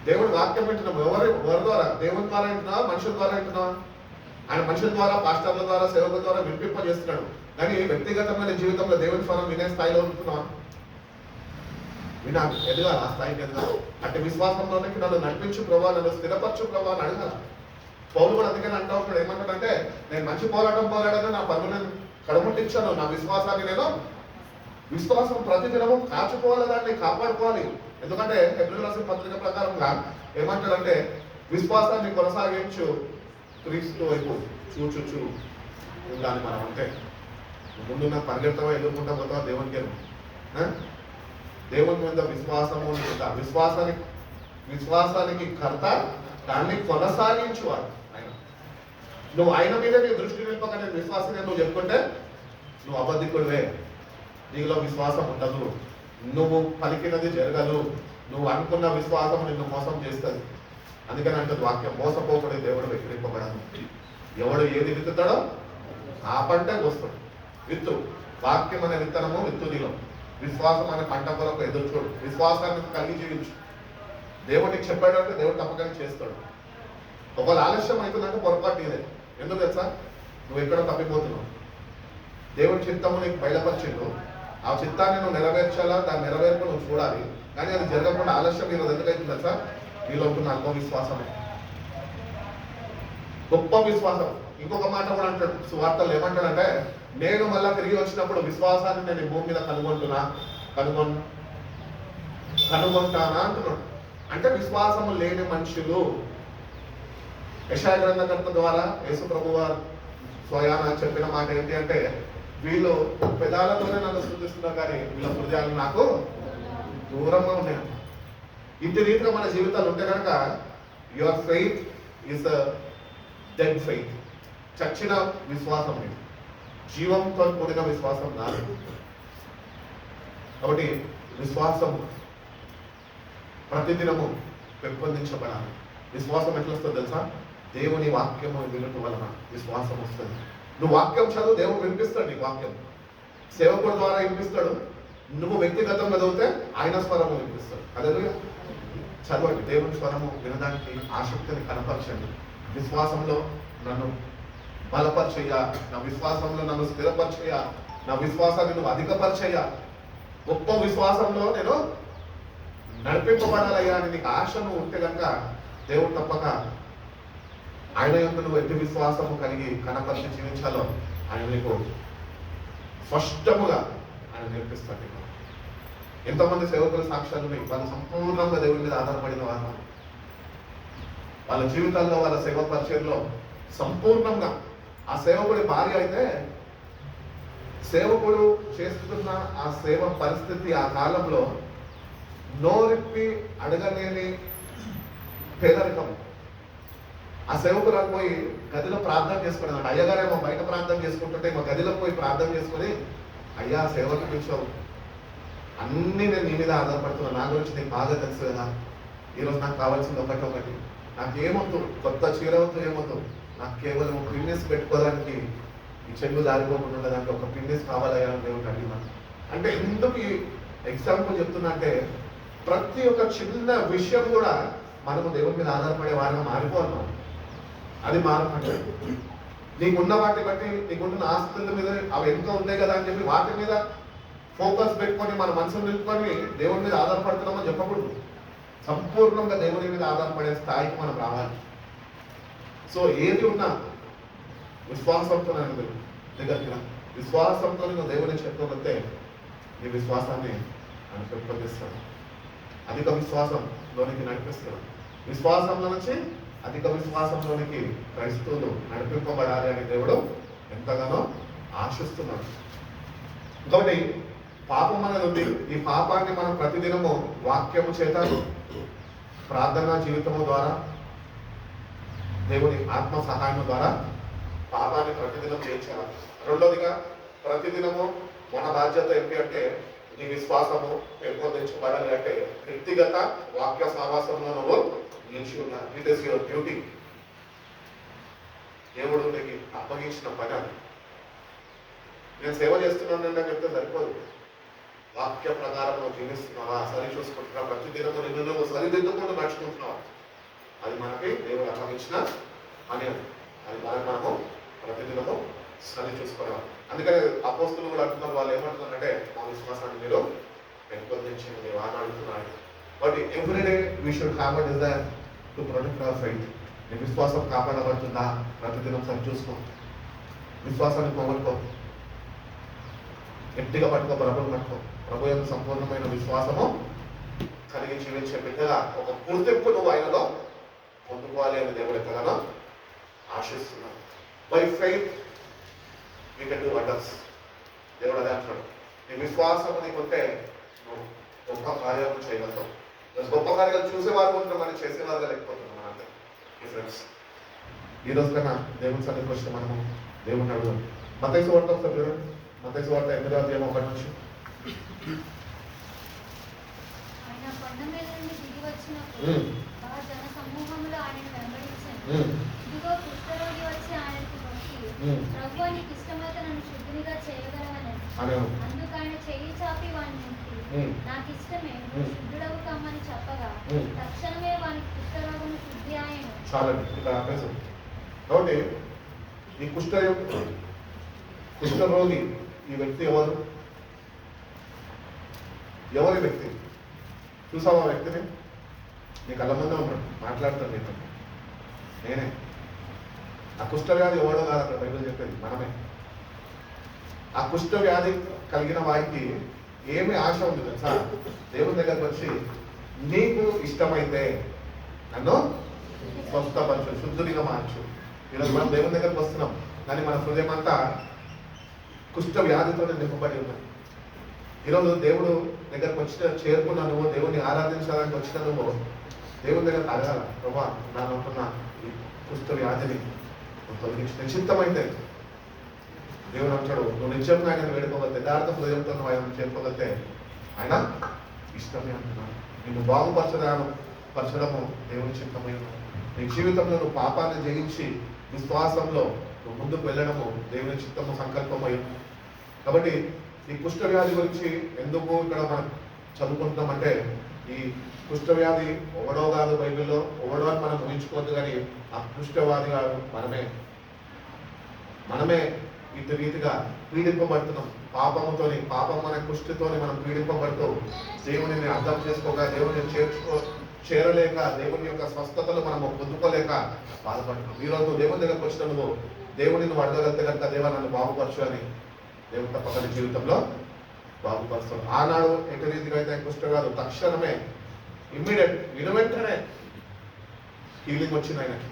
దేవుడి వాక్యం వింటున్నాం. ఎవరి ద్వారా? దేవుని ద్వారా వింటున్నావా, మనుషుల ద్వారా వింటున్నావా? ఆయన మనుషుల ద్వారా, పాస్టర్ల ద్వారా, సేవకుల ద్వారా వినిపింపజేస్తున్నాడు. కానీ వ్యక్తిగతమైన జీవితంలో దేవుని స్వరం వినే స్థాయిలో ఉంటున్నావా? వినాలి, ఎదగాలి, ఆ స్థాయికి ఎదగాలి. అంటే విశ్వాసంలోనికి నన్ను నడిపించు ప్రభావ, నన్ను స్థిరపరచు ప్రభావ అని అడగాల. పౌలు కూడా అందుకని అంటూ ఉంటాడు, ఏమంటాడంటే నేను మంచి పోరాడాను, నా పరుగులను కడముట్టించాను, నా విశ్వాసాన్ని నేను విశ్వాసం ప్రతిదినము కాచుకోవాలి, దాన్ని కాపాడుకోవాలి. ఎందుకంటే హెబ్రీయులకు రాసిన పత్రిక ప్రకారంగా ఏమంటాడంటే విశ్వాసాన్ని కొనసాగించు క్రీస్తు వైపు చూచుచు ఉండాలి మనం. అంటే ముందున్న పరిగెత్తమా, ఎదుర్కొంటా పోతావా దేవునికి? దేవుని మీద విశ్వాసము విశ్వాసానికి కర్త, దాన్ని కొనసాగించువాడు ఆయన. నువ్వు ఆయన మీద నీ దృష్టి నింపక నేను విశ్వాసంగా నువ్వు చెప్పుకుంటే నువ్వు అబద్ధికుడివే. నీలో విశ్వాసం ఉండదు, నువ్వు పలికినది జరగదు, నువ్వు అనుకున్న విశ్వాసం నిన్ను మోసం చేస్తుంది. అందుకని అంటుంది వాక్యం, మోసపోకూడే దేవుడు వెక్కిరింపబడదు. ఎవడు ఏది విత్తుతాడో ఆ పంటే వస్తాడు. విత్తు, వాక్యం అనే విత్తనము విత్తు నీలో. విశ్వాసం అనే పంట కొరకు ఎదురు చూడు, విశ్వాసాన్ని కలిగి జీవించు. దేవుడికి చెప్పాడంటే దేవుడు తప్పకుండా చేస్తాడు. ఒకవేళ ఆలస్యం అవుతుందంటే పొరపాటు ఇదే. ఎందుకు తెలుసా? నువ్వు ఎక్కడో తప్పిపోతున్నావు. దేవుడి చిత్తము నీకు బయలుపరిచిండు, ఆ చిత్తాన్ని నువ్వు నెరవేర్చాలా, దాని నెరవేర్పు నువ్వు చూడాలి. కానీ అది జరగకుండా ఆలస్యం ఈరోజు ఎందుకైతుంది తెలుసా? నీలో ఉంటున్న అల్ప విశ్వాసమే, గొప్ప విశ్వాసం. ఇంకొక మాట కూడా అంటాడు సువార్తలు, ఏమంటాడంటే నేను మళ్ళా తిరిగి వచ్చినప్పుడు విశ్వాసాన్ని నేను ఈ భూమి మీద కనుగొంటానా అంటున్నాడు. అంటే విశ్వాసము లేని మనుషులు. యెషయా గ్రంథకర్త ద్వారా యేసు ప్రభు వారు స్వయాన చెప్పిన మాట ఏంటి అంటే వీళ్ళు పెదాలతోనే నన్ను స్తుతిస్తున్నారు కానీ వీళ్ళ హృదయాలు నాకు దూరంగా ఉన్నాయి. ఇంటి రీతిగా మన జీవితాలు ఉంటే కనుక your faith is a dead faith. చచ్చిన విశ్వాసం ఇది, జీవంతో కూడిన విశ్వాసం కాదు. కాబట్టి విశ్వాసం ప్రతిదినము పెంపొందించబడాలి. విశ్వాసం ఎట్లా వస్తుంది తెలుసా? దేవుని వాక్యము వినటం వలన విశ్వాసం వస్తుంది. నువ్వు వాక్యం చదువు, దేవుడు వినిపిస్తాడు నీకు వాక్యం. సేవకుడు ద్వారా వినిపిస్తాడు. నువ్వు వ్యక్తిగతంగా చదివితే ఆయన స్వరము వినిపిస్తాడు. అదే చదవండి, దేవుని స్వరము వినడానికి ఆసక్తిని కనపరచండి. విశ్వాసంలో నన్ను బలపరిచేయ, నా విశ్వాసంలో నన్ను స్థిరపరిచేయ, నా విశ్వాసాన్ని నువ్వు అధికపరిచేయ, గొప్ప విశ్వాసంలో నేను నడిపింపబడాలయ్యా అని నీకు ఆశను ఉంటే కనుక దేవుడు తప్పక ఆయన యొక్క నువ్వు ఎట్టి విశ్వాసము కలిగి కనపరిచి జీవించాలో ఆయన నీకు స్పష్టముగా ఆయన నేర్పిస్తాడు. ఎంతమంది సేవకుల సాక్ష్యాలు ఉన్నాయి, వాళ్ళు సంపూర్ణంగా దేవుడి మీద ఆధారపడిన వారు. వాళ్ళ జీవితాల్లో, వాళ్ళ సేవ పరిచయంలో సంపూర్ణంగా. ఆ సేవకుడి భార్య అయితే సేవకుడు చేస్తున్న ఆ సేవ పరిస్థితి ఆ కాలంలో నోరిప్పి అడగలేని పేదరికం. ఆ సేవకురాలు పోయి గదిలో ప్రార్థన చేసుకునేది. అయ్యగారేమో బయట ప్రార్థన చేసుకుంటుంటే మా గదిలో పోయి ప్రార్థన చేసుకొని, అయ్యా సేవకు పిలిచావు, అన్నీ నేను నీ మీద ఆధారపడుతున్నా. నా గురించి నీకు బాగా తెలుసు కదా. ఈరోజు నాకు కావాల్సింది ఒకటి, నాకేమొద్దు, కొత్త చీర వద్దు, ఏమొద్దు, నాకు కేవలం ఒక పిన్నిస్ పెట్టుకోవడానికి, ఈ చెల్లు జారిపోకుండా ఉండడానికి ఒక పిన్నిస్ కావాలయ్యా అని దేవుడు అడిగినా. అంటే ఎందుకు ఈ ఎగ్జాంపుల్ చెప్తున్నా అంటే, ప్రతి ఒక్క చిన్న విషయం కూడా మనము దేవుని మీద ఆధారపడే వారిగా మారిపోతున్నాం. అది మారకండి. నీకున్న వాటి బట్టి, నీకున్న ఆస్తుల మీద అవి ఎంత ఉన్నాయి కదా అని చెప్పి వాటి మీద ఫోకస్ పెట్టుకొని మన మనసును నిలుపుకొని దేవుని మీద ఆధారపడుతున్నామని చెప్పకూడదు. సంపూర్ణంగా దేవుని మీద ఆధారపడే స్థాయికి మనం రావాలి. సో ఏది ఉన్నా విశ్వాసంతో దగ్గరికి రా. విశ్వాసంతో నువ్వు దేవుని చెప్పుకోగలిగితే నీ విశ్వాసాన్ని ఆయన పెంపొందిస్తాడు. అధిక విశ్వాసంలోనికి నడిపిస్తాడు. విశ్వాసంలో నుంచి అధిక విశ్వాసంలోనికి క్రైస్తవులు నడిపింపబడాలి అని దేవుడు ఎంతగానో ఆశిస్తున్నాడు. ఇంకొకటి, పాపం అనేది ఉంది. ఈ పాపాన్ని మనం ప్రతిదినము వాక్యము చేత, ప్రార్థనా జీవితము ద్వారా, దేవుని ఆత్మ సహాయం ద్వారా పాపాన్ని ప్రతిదినం చేయించాలి. రెండోదిగా, ప్రతిదినము మన బాధ్యత ఏంటి అంటే, నీ విశ్వాసము పెంపొందించబడాలి అంటే వ్యక్తిగత వాక్య సహవాసంలో నువ్వు నిలిచి ఉన్నా. It is your duty. దేవుడు నీకు అప్పగించిన పని అది. నేను సేవ చేస్తున్నాను అని చెప్తే సరిపోదు. వాక్య ప్రకారం నువ్వు జీవిస్తున్నావా, సరి చూసుకుంటున్నావా, ప్రతిదినము నిన్ను నువ్వు సరిదిద్దుకుంటూ నడుచుకుంటున్నావా, అది మనకి దేవుడు అప్పగించిన పని అది. అది మనము ప్రతిదినము సరి చూసుకోవాలి. అందుకని అపోస్తులు కూడా అంటున్నారు, వాళ్ళు ఏమంటున్నారంటే, మా విశ్వాసాన్ని మీరు పెంపొందించండి, మీరు అని అడుగుతున్నారు. But everyday we should have a desire to protect our faith. నీ విశ్వాసం కాపాడబడుతుందా, ప్రతిదినం సరి చూసుకో. విశ్వాసాన్ని పోగొట్టుకో, గట్టిగా పట్టుకో, ప్రభువుని పట్టుకో. ప్రభు యొక్క సంపూర్ణమైన విశ్వాసము కలిగి జీవించే బిడ్డగా ఒక గుర్తింపు నువ్వు ఆయనలో పొందుకోవాలి అని దేవుడు ఎంతగానో ఆశిస్తున్నాడు. By faith we can do wonders. దేవుడు అదే అంటాడు, నీ విశ్వాసము నీకుంటే నువ్వు గొప్ప కార్యాలను చేయగలుగుతావు. గొప్ప కార్యాలు చూసేవారు ఉంటాం కానీ చేసేవారుగా లేకపోతున్నాం. మనంటే ఈ ఫ్రెండ్స్, ఈ రోజు కన్నా దేవుని సన్నిధికి వస్తే మనము దేవుడిని అడుగుదాం. మత్తయి సువార్త ఒకసారి చూడండి. మత్తయి సువార్త 8వ అధ్యాయం 1 నుంచి. ఆయన కొండ మీద నుండి దిగి వచ్చినప్పుడు ఆ జన సమూహంలో ఆయనను వెంబడించారు. ఇదిగో కుష్ఠరోగి వచ్చి ఆయనకు మొక్కి, ప్రభువా, నీకు ఇష్టమైతే నన్ను శుద్ధినిగా చేయగలవని. అందుకు ఆయన చెయ్యి చాపి వాడిని ముట్టి, నాకు ఇష్టమే, నువ్వు శుద్ధుడవు కమ్మని చెప్పగా తక్షణమే వానికి కుష్ఠరోగము శుద్ధి ఆయను. చాలండి, ఇక్కడ ఆపేసాం. కాబట్టి ఈ కుష్ఠరోగి ఈ వ్యక్తి ఎవరు వ్యక్తి? చూసావా ఆ వ్యక్తిని? నీ కళ్ళ ముందే ఉన్నాడు, మాట్లాడుతాడు నీతో. నేనే. ఆ కుష్ఠవ్యాధి ఎవడో కాదు అక్కడ బైబిల్ చెప్పేది, మనమే. ఆ కుష్ఠవ్యాధి కలిగిన వారికి ఏమి ఆశ ఉంది తెలుసా? దేవుని దగ్గరకు వచ్చి, నీకు ఇష్టమైతే నన్ను స్వస్థపరచు, శుద్ధునిగా మార్చు. ఈరోజు మనం దేవుని దగ్గరకు వస్తున్నాం కానీ మన హృదయం అంతా కుష్ఠ వ్యాధితో నింపబడి ఉన్నాం. ఈరోజు దేవుడు దగ్గరకు చేరుకున్నా నువ్వు, దేవుడిని ఆరాధించడానికి వచ్చిన నువ్వు దేవుని దగ్గరకు అడగాల, ప్రభా, నాలో ఉంటున్న ఈ కుష్ఠ వ్యాధిని తొలగించి నిశ్చిత్తమైతే దేవుడు అంటాడు, నువ్వు నిత్యంగా ఆయన వేడుకోగలితే, యథార్థ హృదయంతో నువ్వు ఆయన చేరుకోగలితే ఆయన ఇష్టమే అంటున్నాడు. నిన్ను బాగుపరచడము దేవుని చిత్తమై ఉన్నాడు. నీ జీవితంలో నువ్వు పాపాన్ని జయించి విశ్వాసంలో నువ్వు ముందుకు వెళ్ళడము దేవుని చిత్తము సంకల్పమై ఉంది. కాబట్టి ఈ కుష్ఠవ్యాధి గురించి ఎందుకు ఇక్కడ మనం చదువుకుంటున్నామంటే, ఈ కుష్ఠవ్యాధి ఒకడో కాదు బైబిల్లో, ఒకడో అని మనం ఊహించుకోవద్దు. కానీ ఆ కుష్ఠవ్యాధి కాదు, మనమే ఇటు రీతిగా పీడింపబడుతున్నాం పాపముతోని. పాపం అనే కుష్టితోని మనం పీడింపబడుతూ దేవునిని అర్థం చేసుకోక, దేవుని చేరలేక, దేవుని యొక్క స్వస్థతలు మనము పొందుకోలేక బాధపడుతున్నాం. ఈరోజు దేవుని దగ్గరకు వచ్చిన నువ్వు దేవుని నువ్వు అడగగలిగితే కనుక, దేవా నన్ను బాగుపరచు అని దేవుడు తప్పక జీవితంలో బాగుపరుస్తాడు. ఆనాడు ఎటు రీతిగా అయితే కుష్ఠవ్యాధి తక్షణమే ఇమ్మీడియట్ వెంటనే హీలింగ్ వచ్చింది ఆయనకి.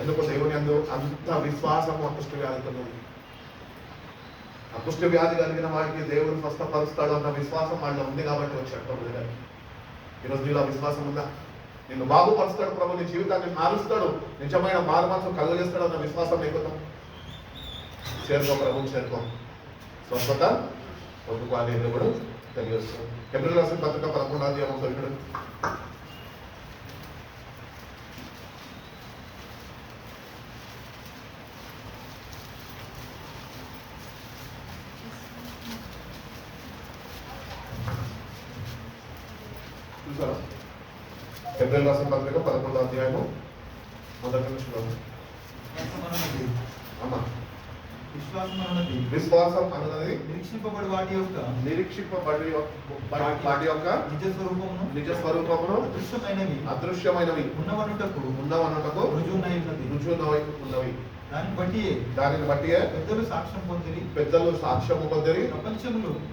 ఎందుకు? దేవుని అందు అంత విశ్వాసము ఆ కుష్ఠవ్యాధితో ఉంది. ఆ కుష్ఠవ్యాధి కలిగిన వాడికి దేవుడు స్వస్థపరుస్తాడు అన్న విశ్వాసం వాళ్ళలో ఉంది కాబట్టి వచ్చాడు ప్రభు దగ్గర. ఈరోజు నీలో విశ్వాసం ఉందా? నిన్ను బాగుపరుస్తాడు ప్రభు, నీ జీవితాన్ని మారుస్తాడు, నిజమైన మారుమనసు కలుగజేస్తాడు అన్న విశ్వాసం లేకుండా చేరుకో, ప్రభుని చేరుకో, స్వస్థత పొందుకోవాలి అని కూడా తెలియజేస్తుంది. హెబ్రీయులకు రాసిన పత్రిక 11వ అధ్యాయం ఒకటి. చూసారా? హెబ్రీయులకు రాసిన పత్రిక 11వ అధ్యాయము మొదటి నుంచి అమ్మా. విశ్వాసం అన్నది నిరీక్షింపబడి వాటి యొక్క వాటి యొక్క నిజ స్వరూపమును అదృశ్యమైనవి ఉన్నవనుటకు రుజువునై ఉన్నవి. దానిని బట్టి పెద్దలు సాక్ష్యం పొందిరి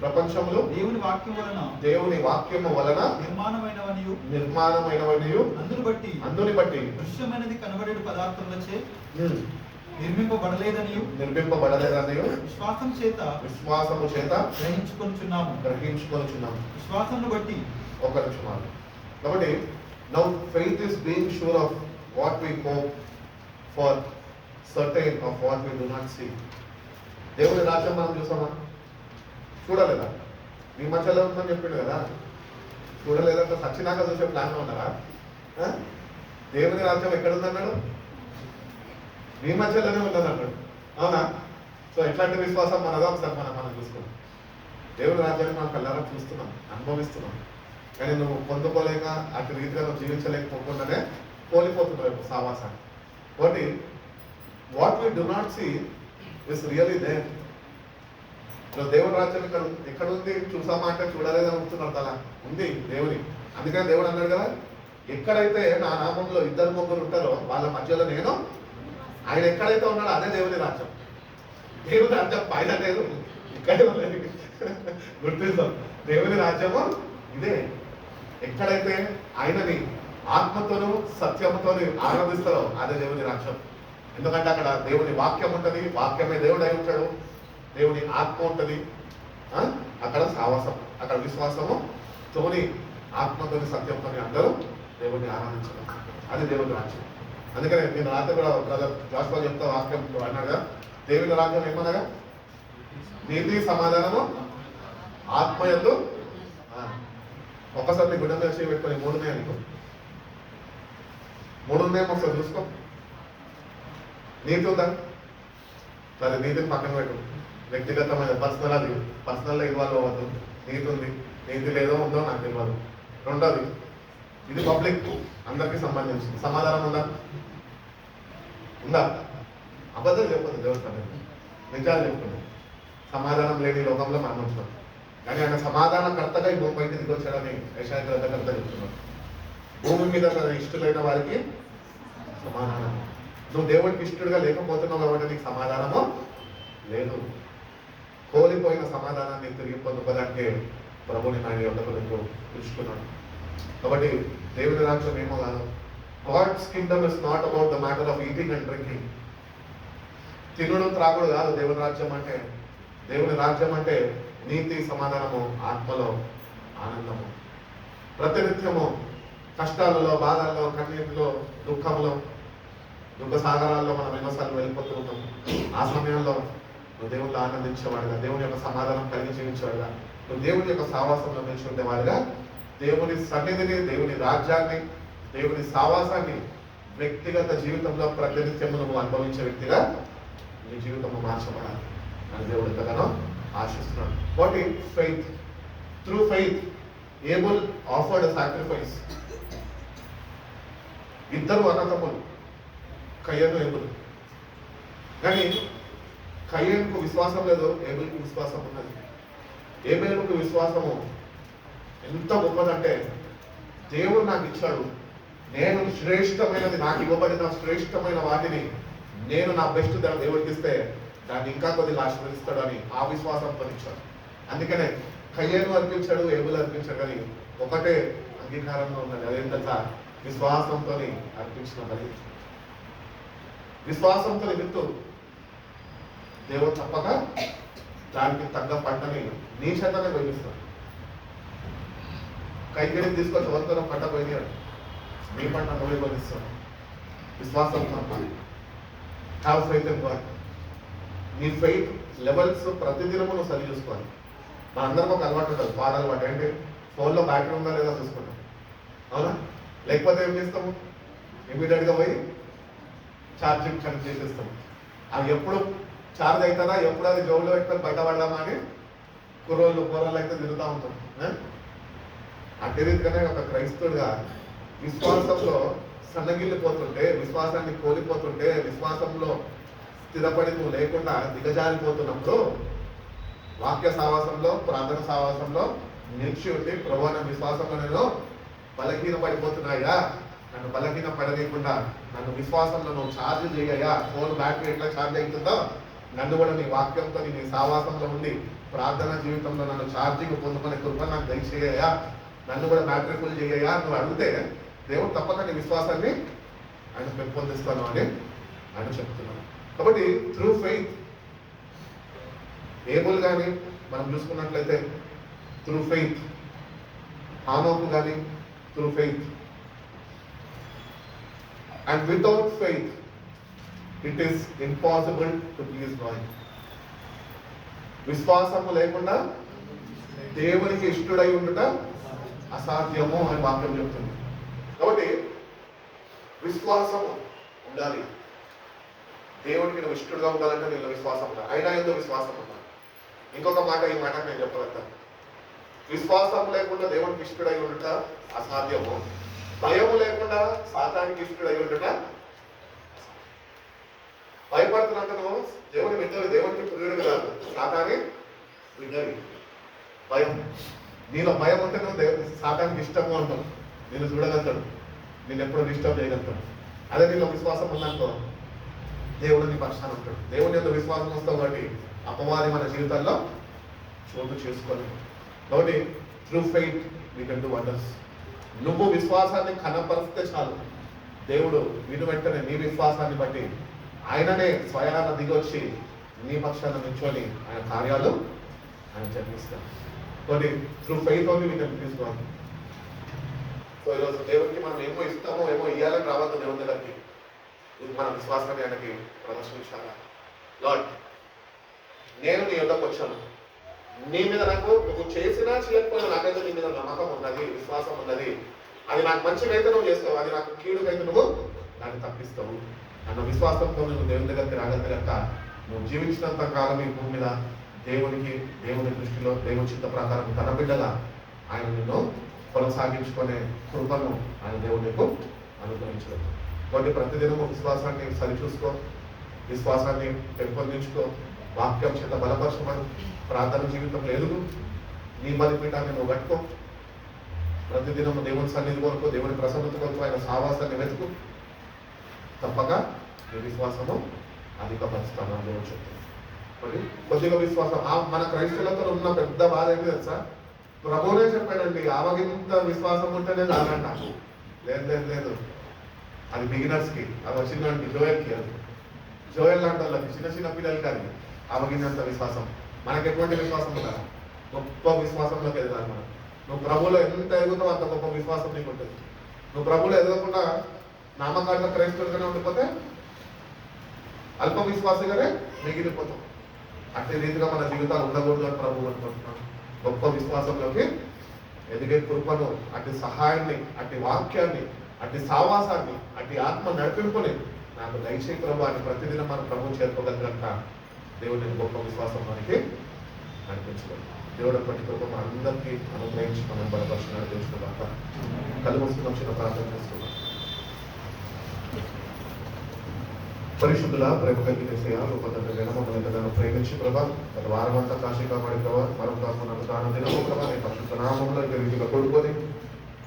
ప్రపంచములు దేవుని వాక్యము వలన నిర్మాణమైనవనియు అందుని బట్టి దృశ్యమైనది కనబడే పదార్థములచే నిర్మింపబడలేదనియు విశ్వాసము చేత గ్రహించుకొనుచున్నాము. విశ్వాసమును బట్టి ఒక నిమిషం. కాబట్టి now faith is being sure of what we hope for, certain of what we do not see. దేవుని రాజ్యం మనం చూసామా? చూడలేదా? మీ మధ్యలో ఉందని చెప్పిండు కదా. చూడలేదంటే సచ్చినాక చూసే ప్లాన్లో ఉన్నారా? దేవుని రాజ్యం ఎక్కడుందన్నాడు? మీ మధ్యలోనే ఉన్నది అన్నాడు. అవునా? సో ఎట్లాంటి విశ్వాసం మనదా? ఒకసారి మనం చూసుకున్నాం. దేవుని రాజ్యాన్ని మనం కళ్ళారా చూస్తున్నాం, అనుభవిస్తున్నాం. కానీ నువ్వు పొందుకోలేక అటు రీతిగా నువ్వు జీవించలేకపోకుండానే కోల్పోతున్నావు సావాసాన్ని. కాబట్టి what we do not see is really there. దేవుని రాజ్యం ఎక్కడ ఉంది చూసామా అంటే చూడలేదని ఉంటున్నారు. అలా ఉంది దేవుని. అందుకని దేవుడు అన్నాడు కదా, ఎక్కడైతే నా నామంలో 2-3 ఉంటారో వాళ్ళ మధ్యలో నేను. ఆయన ఎక్కడైతే ఉన్నాడో అదే దేవుని రాజ్యం. దేవుని రాజ్యం పైన లేదు, ఇక్కడే లేదు. గుర్తిస్తాం, దేవుని రాజ్యము ఇదే. ఎక్కడైతే ఆయనని ఆత్మతోనూ సత్యముతోని ఆరాధిస్తారో అదే దేవుని రాజ్యం. ఎందుకంటే అక్కడ దేవుని వాక్యం ఉంటుంది, వాక్యమే దేవుడు అయి ఉంటాడు, దేవుని ఆత్మ ఉంటుంది. అక్కడ సావాసం, అక్కడ విశ్వాసము తోని ఆత్మతోని సత్యంతోని అందరూ దేవుని ఆరాధించడం, అది దేవుని రాజ్యం. అందుకనే నేను రాత్రి కూడా బ్రదర్ జాస్వా చెప్తా వాక్యం అన్నాడుగా, దేవుని రాజ్యం ఏమనగా నీతి సమాధానము ఆత్మయందు. ఒక్కసారి గుడ్డ మీద చేయి పెట్టుకొని 3 ఉన్నాయి అనుకో. 3 ఉన్నాయేమో ఒకసారి చూసుకో. నీతి ఉందా? సరే, నీతిని పక్కన పెట్టు. వ్యక్తిగతమైన పర్సనల్గా ఇన్వాల్వ్ అవ్వద్దు. నీతి ఉంది, నీతి లేదో ఉందో నాకు తెలియదు. రెండోది, ఇది పబ్లిక్, అందరికీ సంబంధించింది. సమాధానం ఉందా? అబద్ధం చెప్పదు దేవుడు, నిజాలు చెప్తుంది. సమాధానం లేని లోకంలో మనం ఉంటున్నాం. కానీ ఆయన సమాధానకర్తగా ఈ భూమి పైకి దిగొచ్చాడని యెషయా గ్రంథకర్త చెప్తున్నాడు. భూమి మీద ఇష్టలైన వారికి సమాధానం. నువ్వు దేవుడికి ఇష్టడుగా లేకపోతున్నావు కాబట్టి నీకు సమాధానము లేదు. కోల్పోయిన సమాధానాన్ని తిరిగి పొందుకోవడానికి ప్రభుని ఆయన యొక్కకు పిలుచుకున్నాడు. కాబట్టి దేవుని రాజ్యం ఏమో కాదు. God's kingdom is not about the matter of eating and drinking. తినుడు త్రాగుడు కాదు దేవుని రాజ్యం అంటే. దేవుని రాజ్యం అంటే నీతి, సమాధానము, ఆత్మలో ఆనందము. ప్రతినిత్యము కష్టాలలో, బాధల్లో, కన్నీటిలో, దుఃఖంలో, దుఃఖ సాగరాల్లో మనం ఎన్నోసార్లు వెళ్ళిపోతూ ఉంటాం. ఆ సమయంలో నువ్వు దేవుళ్ళు ఆనందించేవాడుగా, దేవుని యొక్క సమాధానం కలిగి జీవించేవాడుగా, నువ్వు దేవుని యొక్క సావాసంలో నిలిచి ఉండేవాడుగా, దేవుని సన్నిధిని, దేవుని రాజ్యాన్ని, దేవుని సావాసాన్ని వ్యక్తిగత జీవితంలో ప్రతినిత్యము నువ్వు అనుభవించే వ్యక్తిగా నీ జీవితము మార్చబడాలి అని దేవుడు ఎంతగానో ఆశిస్తున్నాడు. What is faith? Through faith Abel offered sacrifice. ఇద్దరు అన్నదమ్ములు, కయ్యను ఏబుల్. కానీ కయ్యనుకు విశ్వాసం లేదు, ఏబుల్కి విశ్వాసం ఉన్నది. ఏబేలుకు విశ్వాసము ఎంత గొప్పదంటే, దేవుడు నాకు ఇచ్చాడు, నేను శ్రేష్టమైనది, నాకు ఇవ్వబడిన శ్రేష్టమైన వాటిని నేను నా బెస్ట్ దేవుడికి ఇస్తే దాన్ని ఇంకా కొద్దిగా ఆశీర్వదిస్తాడు అని ఆ విశ్వాసంతో ఇచ్చాడు. అందుకనే కయ్యను అర్పించాడు, ఏబుల్ అర్పించాడు, కానీ ఒకటే అంగీకారంలో ఉన్నది. అదేంటంటే విశ్వాసంతో అర్పించిన బలి. విశ్వాసంతో విత్తు, దేవుడు తప్పక దానికి తగ్గ పంటని నీ చేతనే పండిస్తాడు. కైకిడిని తీసుకొచ్చి ఎవరితో పంట పోయినాడు, నీ పంట నువ్వే పండిస్తాడు. విశ్వాసంతో హ్యావ్ ఫెయిత్ ఇన్ గాడ్. నీ ఫెయిత్ లెవెల్స్ ప్రతిదినము నువ్వు సరి చూసుకోవాలి. మా అందరికి ఒక అలవాటు ఉంటుంది, పాత అలవాటు ఏంటి, ఫోన్లో బ్యాటరీ ఉందా లేదా చూసుకుంటాం, అవునా? లేకపోతే ఏం చేస్తాము, ఇమీడియట్గా పోయి ఛార్జింగ్ కనెక్ట్ చేసేస్తాం. అది ఎప్పుడు ఛార్జ్ అవుతుందా, ఎప్పుడు అది జోబులో పెట్టుకొని బయటపడదామా అని కూరలు అయితే తిరుగుతూ ఉంటాం. అదే రీతిగానే ఒక క్రైస్తవుడిగా విశ్వాసంలో సన్నగిల్లిపోతుంటే, విశ్వాసాన్ని కోల్పోతుంటే, విశ్వాసంలో స్థిరపడి నువ్వు లేకుండా దిగజారిపోతున్నప్పుడు వాక్య సావాసంలో, ప్రార్థన సావాసంలో నిలిచి ఉండి, ప్రభు నా విశ్వాసంలో నేను బలహీన పడిపోతున్నాయా, నన్ను బలహీన పడలేకుండా నన్ను విశ్వాసంలో నువ్వు ఛార్జ్ చేయయా, ఫోన్ బ్యాటరీ ఎట్లా ఛార్జ్ అవుతుందో నన్ను కూడా నీ వాక్యంతో నీ సావాసంలో ఉండి ప్రార్థన జీవితంలో నన్ను ఛార్జింగ్ పొందుకునే కృప నాకు దయచేయయా, నన్ను కూడా బ్యాటరీ ఫుల్ చేయయా నువ్వు అడిగితే దేవుడు తప్పక నీ విశ్వాసాన్ని ఆయన పెంపొందిస్తాను అని ఆయన చెప్తున్నాను. కాబట్టి త్రూ ఫెయిత్ ఏబుల్ కానీ మనం చూసుకున్నట్లయితే త్రూ ఫెయిత్, హానోకు కానీ through faith, and without faith it is impossible to please God. విశ్వాసము లేకుండా దేవునికి ఇష్టడై ఉండుట అసాధ్యము అని వాక్యం చెప్తుంది. కాబట్టి విశ్వాసము ఉండాలి. దేవుడికి నువ్వు ఇష్టడుగా ఉండాలంటే నీలో విశ్వాసం ఉండాలి. అయినా ఎందుకు విశ్వాసం ఉండాలి? ఇంకొక మాట, ఈ మాట నేను చెప్పగలుగుతాను. విశ్వాసం లేకుండా దేవుడికి ఇష్టడై ఉండుట అసాధ్యము, భయము లేకుండా సాతానికి ఇష్టడై ఉండుట. భయపడుతున్నట్టు దేవుని విద్యవి, దేవునికి ప్రియుడు కాదు, సాతాని విద్యవి. భయం, నీలో భయం ఉంటే నువ్వు సాతానికి ఇష్టము అంటావు, నేను చూడగలుగుతాడు, నేను ఎప్పుడు డిస్టర్బ్ చేయగలుగుతాడు. అదే నీలో విశ్వాసం ఉందనుకో, దేవుడు నీ పక్షాన ఉంటాడు. దేవుని యొక్క విశ్వాసం వస్తావు కాబట్టి అపవాది మన జీవితాల్లో చోటు చేసుకోవాలి. కాబట్టి through faith we can do wonders. నువ్వు విశ్వాసాన్ని కనపరిస్తే చాలు, దేవుడు విను వెంటనే నీ విశ్వాసాన్ని బట్టి ఆయననే స్వయాన దిగొచ్చి నీ పక్షాన నిల్చొని ఆయన కార్యాలు ఆయన జరిగిస్తాడు. కాబట్టి through faith only we can please God. So ఈరోజు దేవుడికి మనం ఏమో ఇస్తామో ఏమో ఇవ్వాలని రావద్దు దేవుని దగ్గరికి, ఇది మన విశ్వాసాన్ని ఆయనకి ప్రదర్శించాలా. లార్డ్, నేను నీ యొద్దకు వచ్చాను, నీ మీద నాకు నువ్వు చేసినా చేయకపోయినా నాకైతే నీ మీద నమ్మకం ఉన్నది, విశ్వాసం ఉన్నది. అది నాకు మంచిగైతే నువ్వు చేస్తావు, అది నాకు కీడుకైతే నువ్వు దాన్ని తప్పిస్తావు అన్న విశ్వాసంతో నువ్వు దేవుని దగ్గరికి రాగలిగితే కనుక నువ్వు జీవించినంత కాలం ఈ భూమి మీద దేవునికి, దేవుని దృష్టిలో దేవుని చిత్త ప్రకారం తన బిడ్డగా ఆయన నిన్ను కొనసాగించుకునే కృపను ఆయన దేవుడు నీకు అనుగ్రహించడం. కాబట్టి ప్రతిదినము విశ్వాసాన్ని సరిచూసుకో, విశ్వాసాన్ని పెంపొందించుకో, వాక్యం చేత బలపరచమని ప్రార్థన జీవితంలో ఎదుగు, నీ బలిపీఠాన్ని నువ్వు కట్టుకో, ప్రతిదినము దేవుని సన్నిధి కొరకు, దేవుని ప్రసన్నత కొరకు ఆయన సావాసాన్ని వెతుకు, తప్పక నీ విశ్వాసము అధికపరుస్తామని దేవుడు చెప్తుంది. మరి కొద్దిగా విశ్వాసం మన క్రైస్తవులతో ఉన్న పెద్ద బాధ ఏంటి తెలుసా? ప్రభువునే చెప్పాడండి, ఆవగింత విశ్వాసం ఉంటేనే చాలంట. లేదు లేదు లేదు, అది బిగినర్స్కి, అది వచ్చిందండి జోయల్కి, అది జోయల్ లాంటి వాళ్ళకి, చిన్న చిన్న పిల్లలకి అది ఆవగినంత విశ్వాసం. మనకి ఎటువంటి విశ్వాసం ఉందా? గొప్ప విశ్వాసంలోకి ఎదగాలి మనం. నువ్వు ప్రభువులో ఎంత ఎదుగుతావు అంత గొప్ప విశ్వాసం నీకు ఉంటుంది. నువ్వు ప్రభువులో ఎదగకుండా నామకార్థ క్రైస్తవులుగానే ఉండిపోతే అల్ప విశ్వాసంగానే మిగిలిపోతాం. అట్టి రీతిగా మన జీవితాలు ఉండకూడదు అని ప్రభువు అనుకుంటున్నాను. గొప్ప విశ్వాసంలోకి ఎదిగే కృపను, అట్టి సహాయాన్ని, అట్టి వాక్యాన్ని, అట్టి సావాసాన్ని, అట్టి ఆత్మ నడిపింపుని నాకు దయచేయి ప్రభు అని ప్రతిదినం మన ప్రభు చేరుకోగలిగినంత దేవుడిని గొప్ప విశ్వాసం మనకి నడిపించుకోండి. దేవుడు అటువంటి కృప అందరికీ అనుగ్రహించి మనం బలపరుచుకున్నాడు తెలుసుకున్నాక కళ్ళు మూసుకున్నాం, చిన్న ప్రార్థన చేసుకున్నాం. పరిశుద్ధుల ప్రేమ కలిగిన రూపంగా మమ్మల్ని ప్రేమించి ప్రభా గత వారం అంతా కాశీ కాపాడి ప్రభావ మరొక తాను దినము ప్రభా నీ పరిశుద్ధ నామంలో రీతిగా కొడుకొని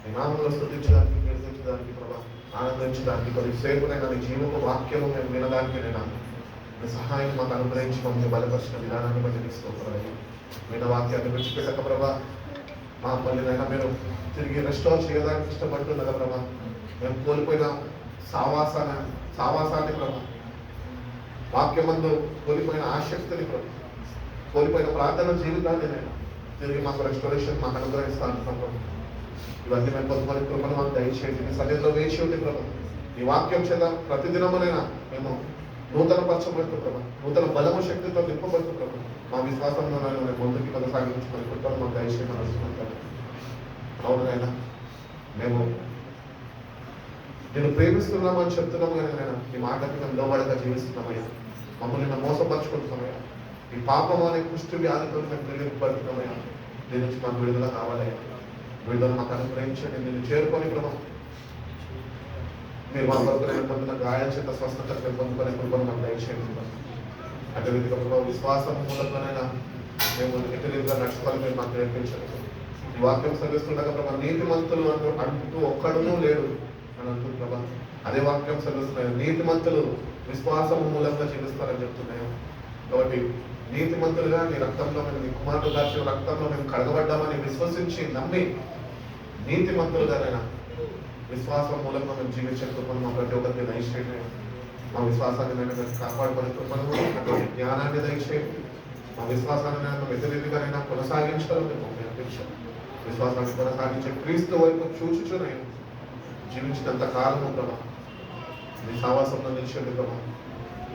నీ నామంలో స్థుతించడానికి, కీర్తించడానికి ప్రభా ఆనందించడానికి కొద్దిసేపునైనా నీ జీవపు వాక్యము మేము వినడానికి నేను నీ సహాయం మాకు అనుగ్రహించి మమ్మల్ని బలపరిచిన విధానాన్ని బట్టి తీసుకోవాలి. విన్న వాక్యాన్ని విడిచిపెట్టక ప్రభా మమ్మల్నినైనా మీరు తిరిగి రెస్టోర్ చేయడానికి ఇష్టపడుతున్నదా ప్రభా, మేము కోల్పోయిన సావాసాన్ని ప్రభా, వాక్యమందు కోల్పోయిన ఆసక్తిని ప్రభు, కోల్పోయిన ప్రార్థన జీవితాన్ని నేను తిరిగి మాకు రెస్టోరేషన్ మాకు అనుగ్రహిస్తాను ప్రభు. ఇవన్నీ మేము పొందుకొని కృపను మాకు దయచేయండి. మీ సన్నిధిలో వేచి ఉంది ప్రభు. ఈ వాక్యం చేత ప్రతిదినమునైనా మేము నూతన పరచబడుతూ ప్రభా, నూతన బలము శక్తితో నింపబడుతూ ప్రభా, మా విశ్వాసంలో నేను ముందుకి కొనసాగించుకొని కుటుంబం మాకు దయచేయమని వస్తున్నాను. అవును నాయన, మేము నేను ప్రేమిస్తున్నాము అని చెప్తున్నాము కానీ నేను ఈ మాటకి మేము లోబడగా జీవిస్తున్నామయ్యా. మమ్మల్ని మేము మోసపరుచుకుంటున్నామయ్యా. ఈ పాపం అనే కుష్టి వ్యాధితో మేము ప్రేరేపడుతున్నామయ్యా. దీని నుంచి మాకు విడుదల కావాలయ్యా. విడుదల మాకు అనుగ్రహించండి. నేను చేరుకొని ప్రభావ మీరు మా కొరకు నేను పొందిన గాయాల చేత స్వస్థత పొందుకునే కృపను మాకు దయచేయండి. అదే రీతిగా ప్రభావ విశ్వాసం మూలంగానైనా మేము ఎటు రీతిగా నడుచుకోవాలి మీరు మాకు నేర్పించండి. ఈ వాక్యం చదివిస్తుండగా ప్రభావ నీతిమంతులు అంటూ ఒక్కడునూ లేడు అని అంటుంది ప్రభా. అదే వాక్యం చదివిస్తున్నాయి, నీతిమంతులు విశ్వాసం మూలంగా జీవిస్తారని చెప్తున్నాయి. కాబట్టి నీతిమంతులుగా నీ రక్తంలో మేము నీ కుమారుడు దాచిన రక్తంలో మేము కడగబడ్డామని విశ్వసించి నమ్మి నీతిమంతులుగానైనా విశ్వాసం మూలంగా మేము జీవించే కృపను మా ప్రతి ఒక్కరికి దయచేయండి. మా విశ్వాసాన్ని మేము కాపాడుకునే కృపను, అటువంటి జ్ఞానాన్ని దయచేయండి. మా విశ్వాసాన్ని మేము వ్యతిరేకంగానైనా కొనసాగించాలని మేము నేర్పించాం. విశ్వాసాన్ని కొనసాగించే క్రీస్తు వైపు చూచుచున్నాయి జీవించినంత కాలము ప్రభా మీ సావాసంలో నిలిచింది ప్రభా.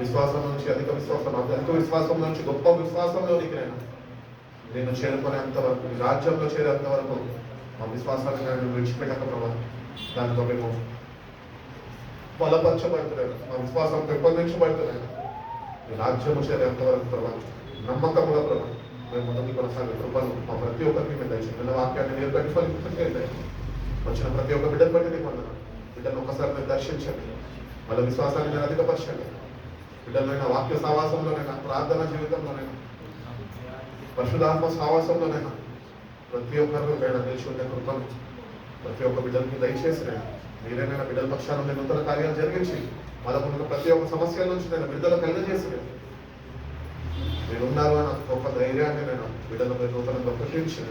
విశ్వాసం నుంచి అధిక విశ్వాసం నుంచి గొప్ప విశ్వాసంలోనికి నేను చేరుకునేంత వరకు, మీ రాజ్యంలో చేరేంత వరకు మా విశ్వాసాన్ని నేను విడిచిపెట్టక ప్రభా. దాంతో మేము బలపరచబడుతున్నాను, మా విశ్వాసం పెంపొందించబడుతున్నాను. మీ రాజ్యము చేరేంత వరకు ప్రభా నమ్మకంగా ప్రభా మేము ముందుకు కొనసాగే కృపను మా ప్రతి ఒక్కరికి మేము దయచేయండి. వాక్యాన్ని మీరు ప్రతిఫలించండి. వచ్చిన ప్రతి ఒక్క బిడ్డను బట్టి నేను వందనాలు. బిడ్డను ఒకసారి మీరు దర్శించండి, వాళ్ళ విశ్వాసాన్ని నేను అధికపరచండి. బిడ్డలైనా వాక్య సావాసంలోనైనా, ప్రార్థన జీవితంలోనైనా, పరిశుద్ధాత్మ సావాసంలోనైనా ప్రతి ఒక్కరు నేను నిలిచి ఉండే కృపను ప్రతి ఒక్క బిడ్డలకి దయచేసి మీరేనైనా బిడ్డల పక్షాన నేను నూతన కార్యాలు జరిగించి మనకున్న ప్రతి ఒక్క సమస్యల నుంచి నేను బిడ్డలు కలిగజేసి మీరున్నారు అని గొప్ప ధైర్యాన్ని నేను బిడ్డల మీద నూతనంగా ప్రకటించి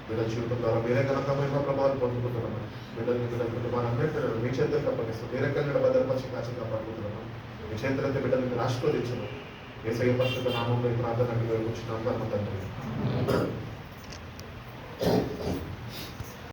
బిడ్డల జీవితం ద్వారా మీరే ఘనతమైన ప్రభావాలు పొందుకుంటున్నాను. బిడ్డలు కుటుంబాలన్నింటి మీ చేతులకు అప్పగిస్తాను. మీరే కలిగిన భద్రపరిచి కాచి కాపాడుకుంటున్నాను. మీ చేతులైతే బిడ్డలకి ఆశీర్వదించను. యేసయ్య పరిశుద్ధ నామంలో ఈ ప్రార్థన వేడుకుంటున్నాను తండ్రి.